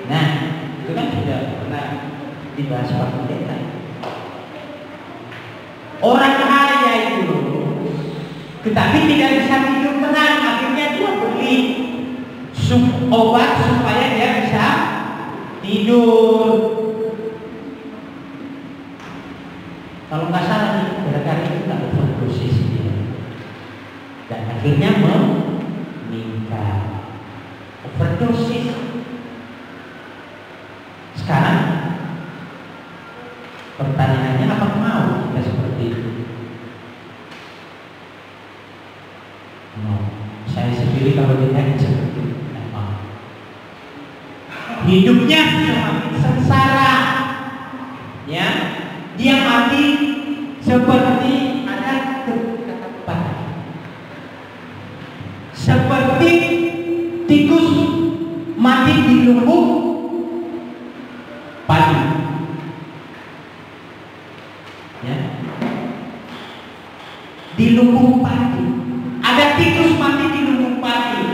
Nah, itu kan sudah pernah dibahas Pak Pendeta. Orang kaya itu, tetapi tidak bisa tidur tenang. Akhirnya dia beli obat supaya dia bisa tidur. Kalau nggak salah nih, gara-gara itu nggak overdosis dia, dan akhirnya meninggal. Overdosis. Sekarang pertanyaannya, apa mau kita seperti itu? No. Saya sendiri kalau ditanya seperti itu, hidupnya semakin sengsara, ya. Dia mati seperti ada ketakutan, seperti tikus mati di lumbung padi, ya. Di lumbung padi ada tikus mati di lumbung padi.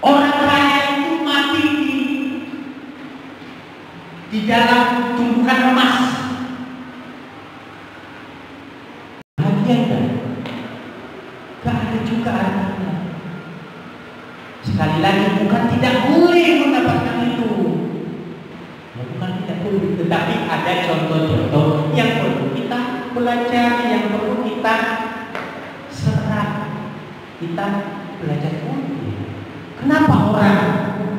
Orang kaya itu mati di dalam tumpukan emas. Bahagia kan? Gak ada juga artinya. Sekali lagi, bukan tidak boleh mendapatkan itu, ya, bukan tidak boleh, tetapi ada contoh-contoh yang perlu kita pelajari, yang perlu kita serap, kita belajar dulu. Kenapa orang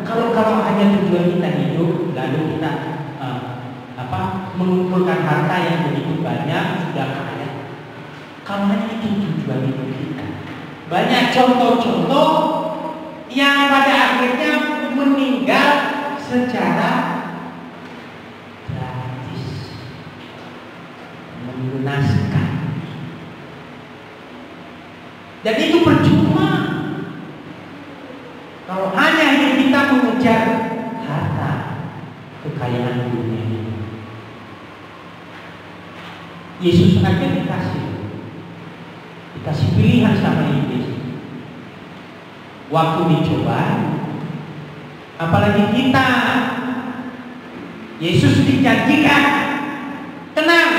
kalau hanya tujuan kita hidup, lalu kita mengumpulkan harta yang begitu banyak, sudah kaya? Kalau hanya itu tujuan hidup kita, banyak contoh-contoh yang pada akhirnya meninggal secara gratis, mengenaskan. Dan itu percuma kalau hanya hidup kita mengejar harta, kekayaan dunia ini. Yesus aja dikasih pilihan sama iblis. Waktu dicoba, apalagi kita. Yesus dijanjikan, tenang,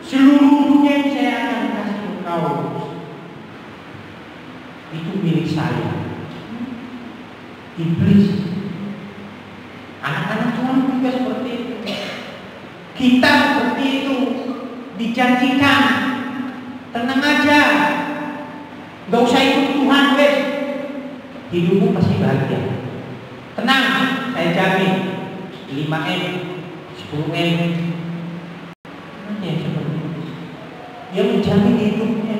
seluruh dunia yang saya akan kasih engkau itu milik saya. Iblis, anak-anak Tuhan juga seperti itu. Kita seperti itu, dijanjikan, tenang aja, gak usah ikut Tuhan, wes, hidupmu pasti bahagia. Tenang, saya jamin 5M, 10M. Mana yang seperti itu? Dia menjamin hidupnya.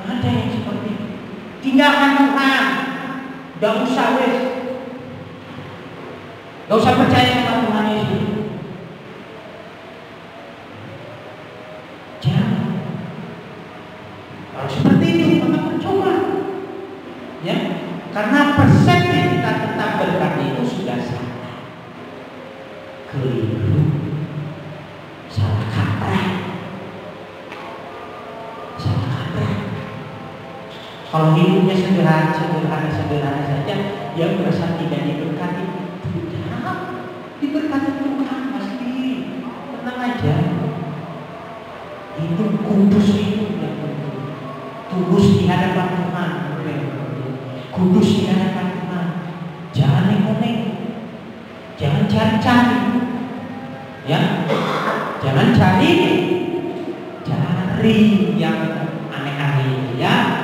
Ada yang seperti itu. Tinggalkan Tuhan, gak usah wes, gak usah percaya sama Tuhan Yesus. Jangan. Kalau seperti itu maka percuma, ya, karena persepsi kita tentang berkat itu sudah salah, keliru, salah kaprah. Kalau hidupnya sederhana saja, dia merasa tidak diberkati. Tidak, diberkati Tuhan pasti. Tenang aja. Hidup kudus itu yang penting. Tulus di hadapan Tuhan. Kudus di hadapan Tuhan. Jangan neng-neng. Jangan cari-cari. Ya, jangan cari yang aneh-aneh, ya.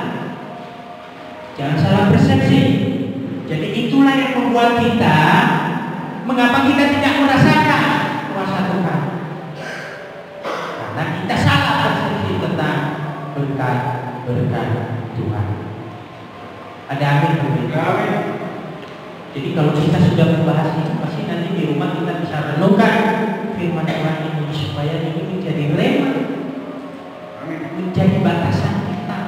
Jangan salah persepsi. Jadi itulah yang membuat kita, mengapa kita tidak merasakan kuasa Tuhan? Karena kita salah persepsi tentang berkat Tuhan. Ada amin, amin. Jadi kalau kita sudah membahas ini, pasti nanti di rumah kita bisa renungkan firman Tuhan ini supaya ini menjadi rema, menjadi batasan kita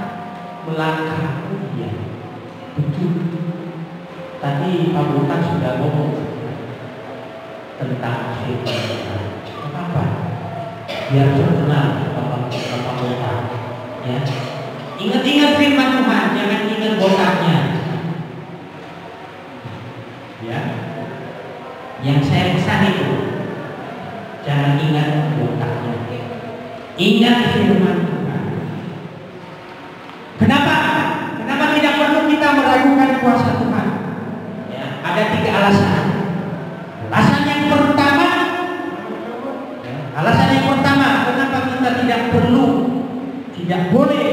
melangkah dia. Betul. Tadi Pak Bukan sudah ngomong tentang firman Tuhan. Apa? Biar terkenal Bapak Bukan. Ya. Ingat-ingat firman Tuhan, jangan ingat botaknya. Ya. Yang saya pesan itu, jangan ingat botaknya. Ingat firman Tuhan. Kenapa? Kenapa tidak perlu kita meragukan kuasa Tuhan? Ya, ada 3 alasan. Alasan yang pertama, tidak boleh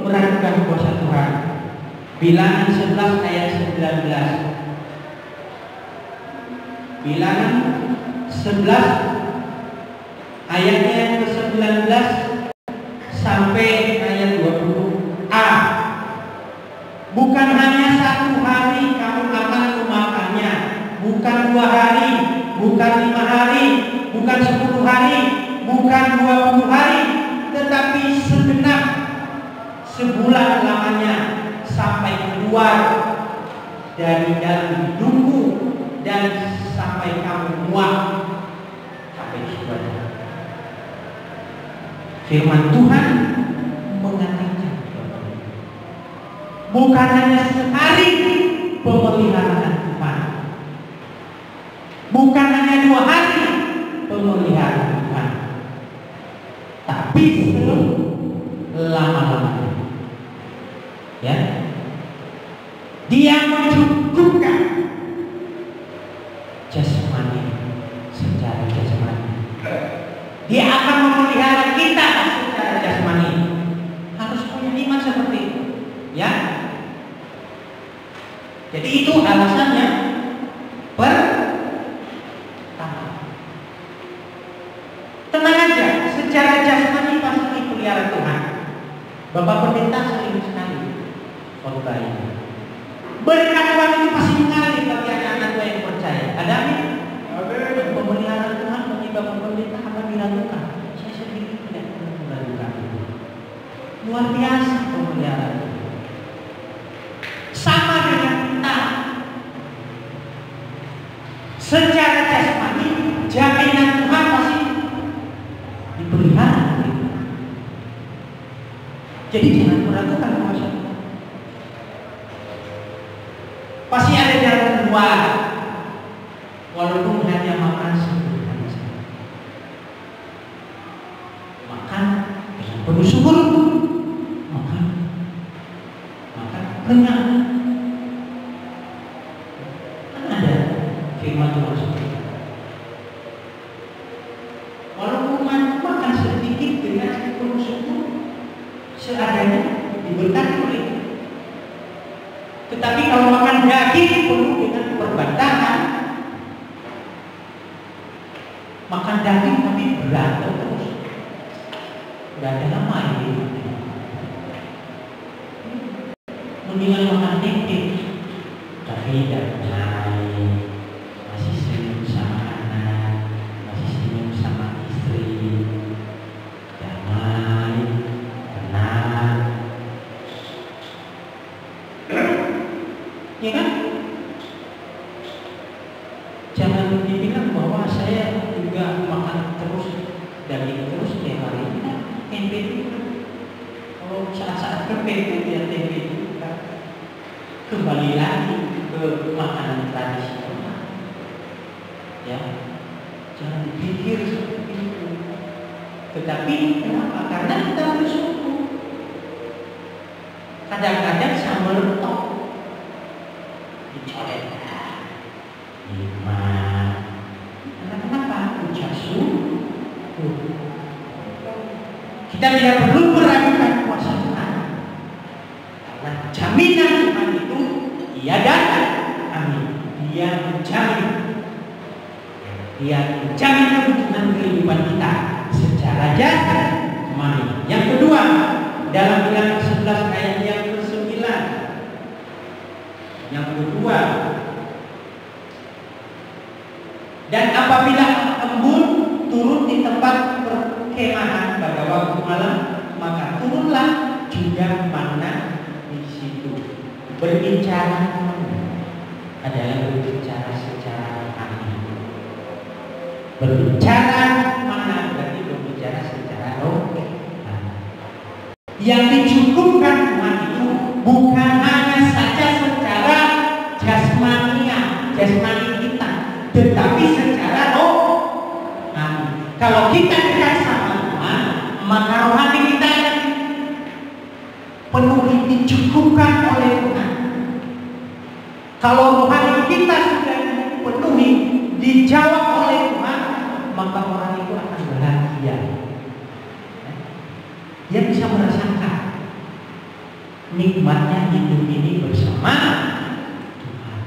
meragukan kuasa Tuhan. Bilangan 11 ayat 19. Bilangan 11 ayatnya yang ke-19 sampai ayat 20a. Bukan hanya 1 hari kamu akan memakannya, bukan 2 hari, bukan 5 hari, bukan 10 hari, bukan 20 hari, tetapi segenap sebulan lamanya, sampai keluar dari dalam hidungmu dan sampai kamu muak sampai surga. Firman Tuhan mengatakan bukan hanya sehari pemeliharaan Tuhan, bukan hanya 2 hari pemeliharaan Tuhan, tapi selama-lamanya. Ya, Dia mencukupkan jasmani secara jasmani. Dia akan memelihara kita secara jasmani. Harus punya iman seperti itu, ya. Jadi itu alasannya. Pertama, tenang aja, secara jasmani pasti dipelihara Tuhan. Bapak Pendeta sering sekali khotbah ini. Berkat Tuhan itu pasti mengalir bagi anak-anak Tuhan yang percaya. Ada amin? Pemeliharaan Tuhan bagi Bapak Pendeta akan diragukan. Saya sendiri tidak pernah meragukan itu. Luar biasa pemeliharaan. Sama dengan kita. Secara jasmani, jaminan Tuhan pasti dipelihara. Jadi jangan meragukan kuasa Tuhan. Pasti ada jalan keluar, walaupun hanya makan sederhana saja. Makan dengan penuh syukur, makan kenyang. Kan ada firman Tuhan seperti itu. Walaupun makan sedikit dengan penuh syukur, seadanya diberkati oleh. Tetapi kalau makan daging penuh dengan perbantahan, makan daging tapi berantem terus, nggak ada lama ini. Mendingan makan tempe, tapi damai, masih senyum sama anak, masih senyum sama istri, damai, tenang. Ya kan? Jangan dibilang bahwa saya juga makan terus daging terus tiap hari. Tempe itu kalau saat-saat kepepet ya tempe itu kembali lagi ke makanan tradisional. Ya, jangan dipikir seperti itu. Tetapi kenapa? Karena kita bersyukur. Kadang-kadang sambal tok dicoretkan iman. Karena kenapa? Ucap syukur. Kita tidak perlu meragukan kuasa Tuhan, karena jaminan Tuhan itu Dia datang. Amin. Dia menjamin kebutuhan kehidupan kita secara jasmani. Yang kedua, dalam Bilangan 11 ayat yang ke-9. Yang kedua, dan apabila embun turun di tempat perkemahan pada waktu malam, maka turunlah juga mana di situ. Berbicara adalah berbicara secara ahli. Berbicara mana berarti berbicara secara roh. Yang dicukupkan Tuhan itu bukan hanya saja secara jasmani kita, tetapi secara roh. Kalau kita dekat sama Tuhan, maka rohani kita akan penuhi, dicukupkan oleh Tuhan. Kalau rohani kita sudah penuhi, dijawab oleh Tuhan, maka orang itu akan bahagia. Dia bisa merasakan nikmatnya hidup ini bersama Tuhan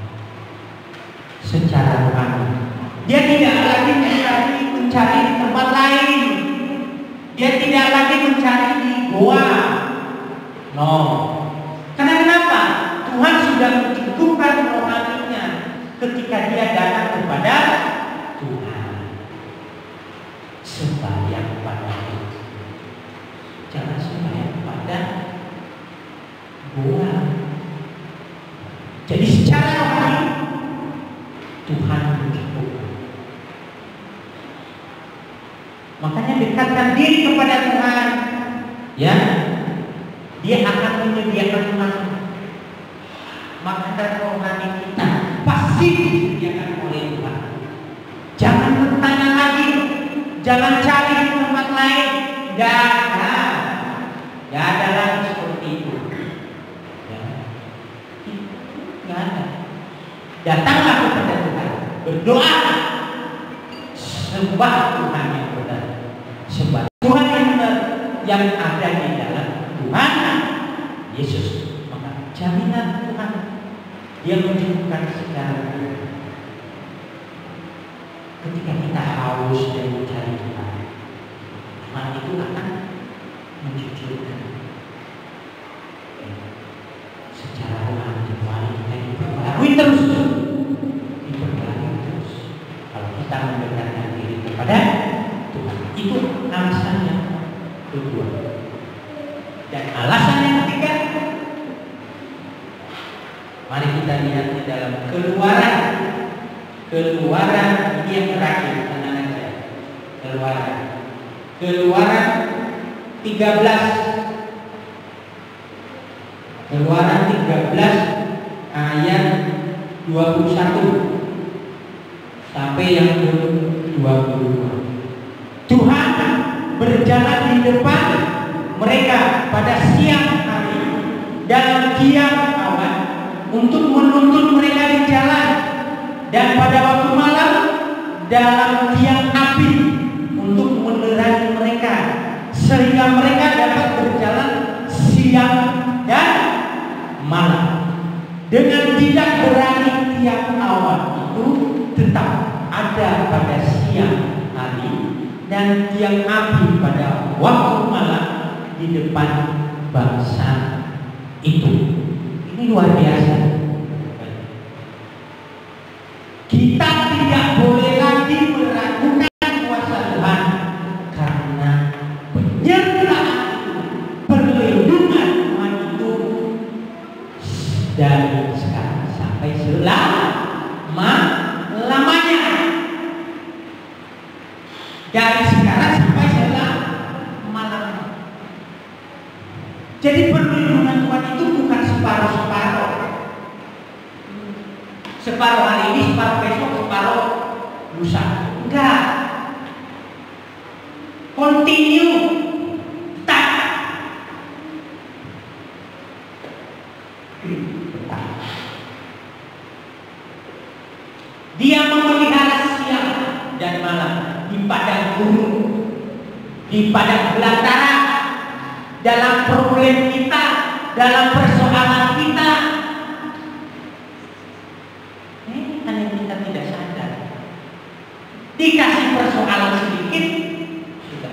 secara rohani. Dia tidak lagi mencari di tempat lain. Dia tidak lagi mencari di goa. No. Kenapa? Tuhan sudah mencukupikan rohaninya ketika dia datang kepada Tuhan. Sembahyang pada Tuhan. Jangan sembahyang pada goa. Jadi secara rohani Tuhan mencukupkan. Makanya dekatkan diri kepada Tuhan, ya. Dia akan menyediakan makanan rohani kita pasti disediakan oleh Tuhan. Jangan bertanya lagi, jangan cari di tempat lain. Tidak ada lagi seperti itu. Ya. Tidak ada. Datanglah kepada Tuhan, berdoa, sembah Tuhan yang benar, sembah Tuhan yang benar yang ada di dalam Tuhan Yesus. Maka jaminan Tuhan dia mencukupkan secara ketika kita haus dan mencari Tuhan, Tuhan itu akan mencucurkan secara rohani kita diperbarui terus. Kalau kita mendekatkan diri kepada Tuhan, itu alasan yang kedua. Dan alasan yang ketiga, mari kita lihat di dalam Keluaran ini yang terakhir, tenang aja. Keluaran 13 ayat 21 sampai yang ke-22. Tuhan berjalan di depan mereka pada siang hari dalam tiang awan untuk menuntun mereka di jalan, dan pada waktu malam dalam tiang api untuk menerangi mereka, sehingga mereka dapat berjalan siang dan malam. Dengan tidak berani tiang awan itu tetap ada pada siang hari dan tiang api pada waktu malam di depan bangsa itu. Ini luar biasa. Kita tidak boleh lagi meragukan kuasa Tuhan, karena penyertaan perlindungan Tuhan itu dari sekarang sampai selama-lamanya. Dari sekarang sampai selama-lamanya. Jadi perlindungan Tuhan itu bukan separuh-separuh. Separuh hari ini, separuh besok, separuh lusa. Enggak. Continue. Tak. Dia memelihara siang dan malam di padang gurun, di padang belantara, dalam problem kita, dalam persoalan kita. Ini kan yang kita tidak sadar. Dikasih persoalan sedikit, sudah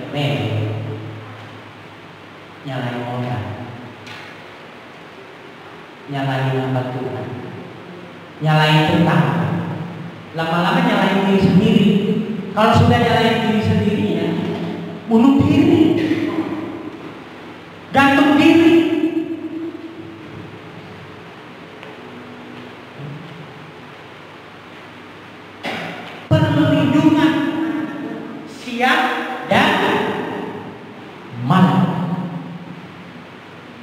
nyalain orang, nyalain nama Tuhan, nyalain tetangga, lama-lama nyalain diri sendiri. Kalau sudah nyalain diri sendiri, ya bunuh diri, gantung diri. Perlindungan siang dan malam.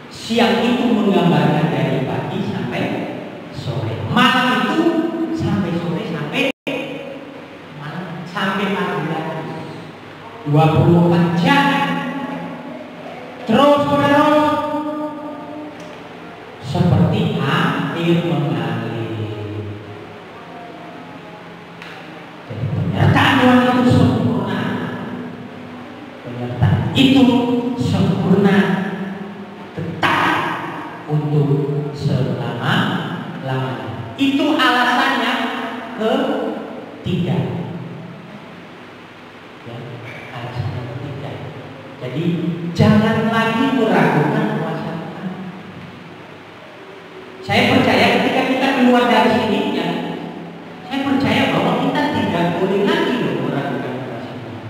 Siang itu menggambarkan dari pagi sampai sore, malam itu sampai sore, sampai malam, sampai pagi lagi, 24 jam terus menerus, seperti air mengalir. Jadi penyertaan Tuhan itu sempurna. Penyertaan itu sempurna, tetap untuk Ya, alasan yang ketiga. Jadi jangan lagi meragukan kuasa Tuhan. Saya percaya ketika kita keluar dari sini, ya, saya percaya bahwa kita tidak boleh lagi meragukan kuasa Tuhan.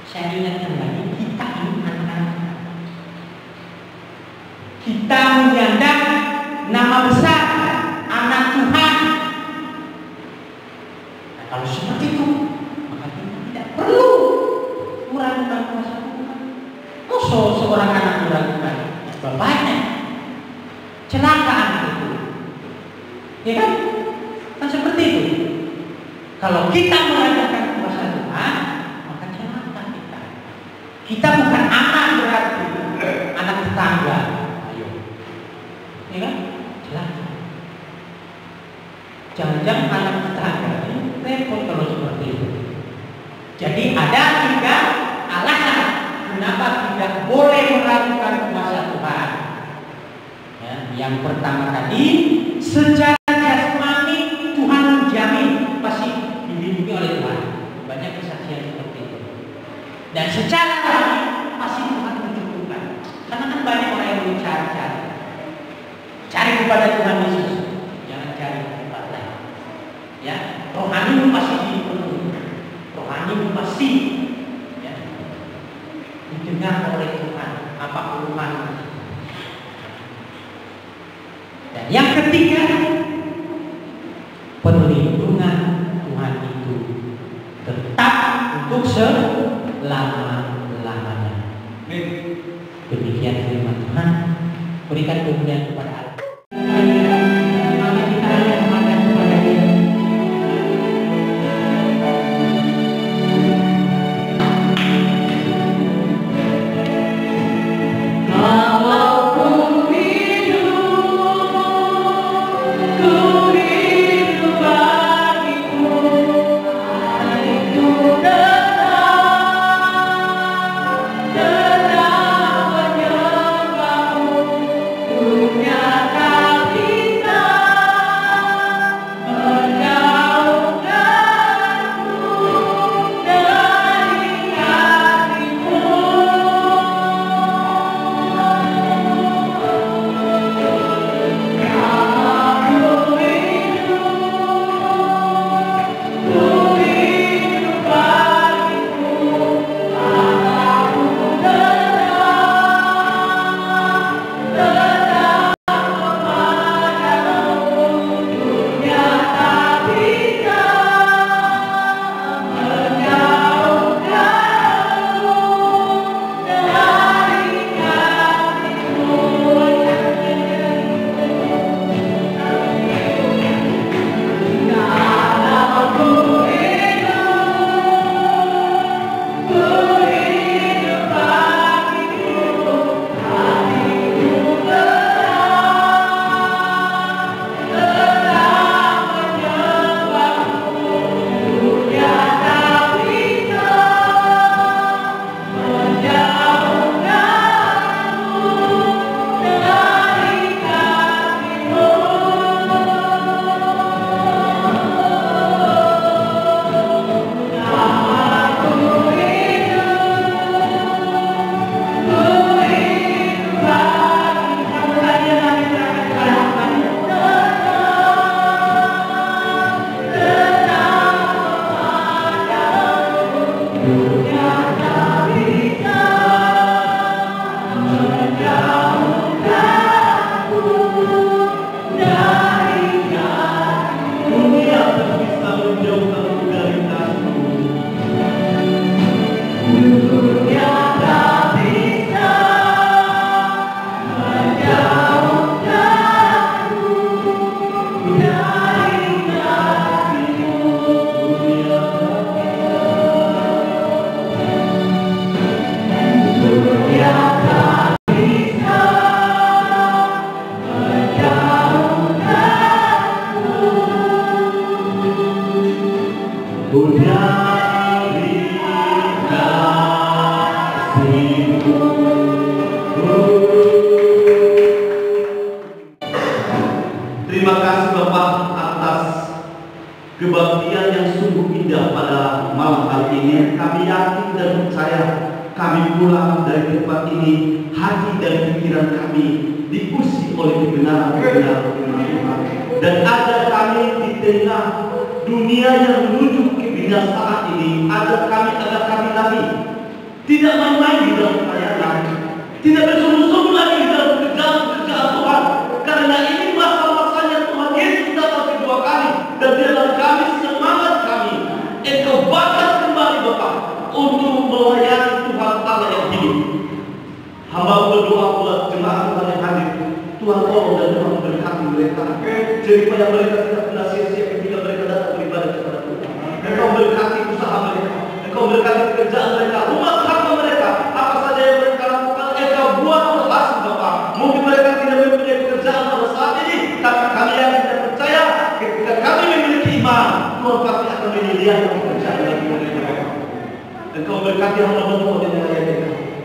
Saya ingatkan lagi, kita ini anak-anak. Kita menyandang nama besar anak Tuhan. Nah, kalau seperti itu, maka kita tidak perlu meragukan kuasa Tuhan. Seorang anak meragukan bapaknya, celakaan itu, ya kan? Kan seperti itu. Kalau kita meragukan kuasa Tuhan, maka celaka kita. Kita bukan anak berarti, anak tetangga. Ayo, ya kan? Celaka. Jangan-jangan anak tetangga ini repot kalau seperti itu. Jadi ada 3 alasan kenapa tidak boleh meragukan kuasa Tuhan. Ya, yang pertama tadi, secara jasmani Tuhan menjamin pasti dilindungi oleh Tuhan. Banyak kesaksian seperti itu. Dan secara rohani pasti Tuhan mencukupkan. Karena kan banyak orang yang mencari-cari. Cari kepada Tuhan Yesus, jangan cari tempat lain. Ya, rohanimu pasti dipenuhi. Rohanimu pasti didengar oleh Tuhan apa keluhan. Dan yang ketiga, perlindungan Tuhan itu tetap untuk selama-lamanya. Demikian firman Tuhan. Berikan kemuliaan kepada Allah. Ku dari ini kami yakin dan percaya kami pulang dari tempat ini, hati dan pikiran kami diusi oleh kebenaran-kebenaran Tuhan. Dan ada kami di tengah dunia yang menuju kebinasaan ini, ada kami lagi tidak main-main di dalam pelayanan, tidak bersungguh-sungguh lagi di dalam kerjaan Tuhan. Karena ini masa-masanya Tuhan Yesus datang kedua kali, dan di dalam kami semangat kami, Engkau bakar kembali Bapa untuk melayani Tuhan Allah yang hidup. Hamba berdoa buat jemaat Tuhan yang hadir, Tuhan tolong dan Tuhan berkati mereka, jadi supaya mereka tidak pernah sia-sia ketika mereka datang beribadah kepada Tuhan. Engkau berkati usaha mereka, Engkau berkati pekerjaan mereka, rumah tangga mereka, apa saja yang mereka lakukan, Engkau buat berhasil Bapa. Mungkin mereka tidak mempunyai pekerjaan pada saat ini, tapi kami yang tidak percaya, ketika kami memiliki iman, Tuhan pasti akan menyediakan pekerjaan bagi mereka. Engkau berkati hamba Tuhan yang melayani,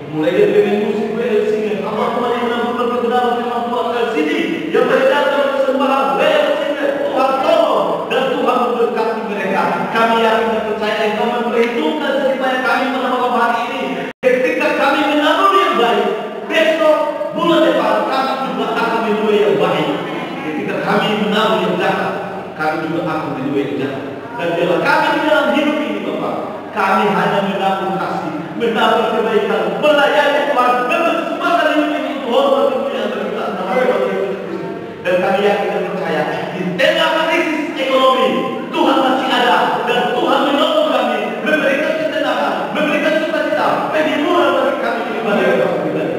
mulai dari pemain musik, pemain singer, apa Tuhan yang menampunkan kebenaran firman Tuhan ke sini, yang beredar dalam persembahan, pemain singer, Tuhan tolong dan Tuhan memberkati mereka. Kami yakin dan percaya Engkau memperhitungkan supaya kami pada malam hari ini, ketika kami menabur yang baik, besok bulan depan kami juga akan menuai yang baik. Ketika kami menabur yang jahat, kami juga akan menuai yang jahat. Dan bila kami di dalam hidup ini Bapak, kami hanya menabur kasih, menabur kebaikan, melayani Tuhan, mempersembahkan hidup ini untuk hormat kemuliaan bagi kita nama Tuhan Yesus Kristus. Dan kami yakin dan percaya di tengah krisis ekonomi, Tuhan masih ada dan Tuhan menolong kami, memberikan ketenangan, memberikan sukacita, penghiburan bagi kami di ibadah pribadi.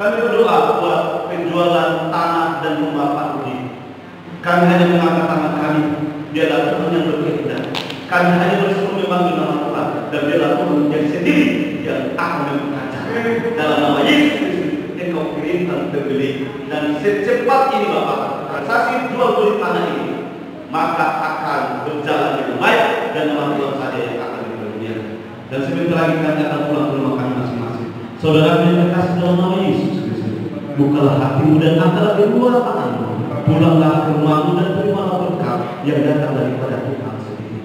Kami berdoa buat penjualan tanah dan rumah Pak Rudi. Kami hanya mengangkat tangan kami, Dialah Tuhan yang berkehendak. Kami hanya berseru memanggil nama Tuhan, dan Dialah Tuhan menjadi sendiri yang akan memperkacau. Dalam nama Yesus Kristus, Engkau kirimkan pembeli, dan secepat ini Bapak, transaksi jual beli tanah ini, maka akan berjalan dengan baik dan nama Tuhan saja yang akan dipermuliakan. Dan sebentar lagi kami akan pulang ke rumah kami masing-masing. Saudara yang terkasih dalam nama Yesus Kristus, bukalah hatimu dan angkatlah kedua tanganmu, pulanglah ke rumahmu dan terimalah berkat yang datang daripada Tuhan sendiri.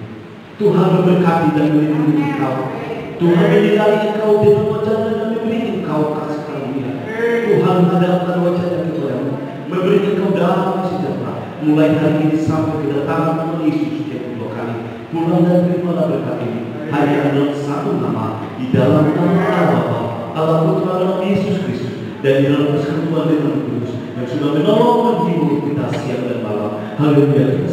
Tuhan memberkati dan melindungi engkau. Tuhan menyertai engkau dengan wajahnya dan memberi engkau kasih karunia. Tuhan menghadapkan wajahnya kepadamu, memberi engkau damai sejahtera, mulai hari ini sampai kedatangan Tuhan Yesus yang kedua kali. Pulang dan terimalah berkat ini hanya dalam satu nama, di dalam nama Allah Bapa, Allah Putra dalam Yesus Kristus, dan di dalam persekutuan dengan Kudus yang sudah menolong menghibur kita siang dan malam. Haleluya.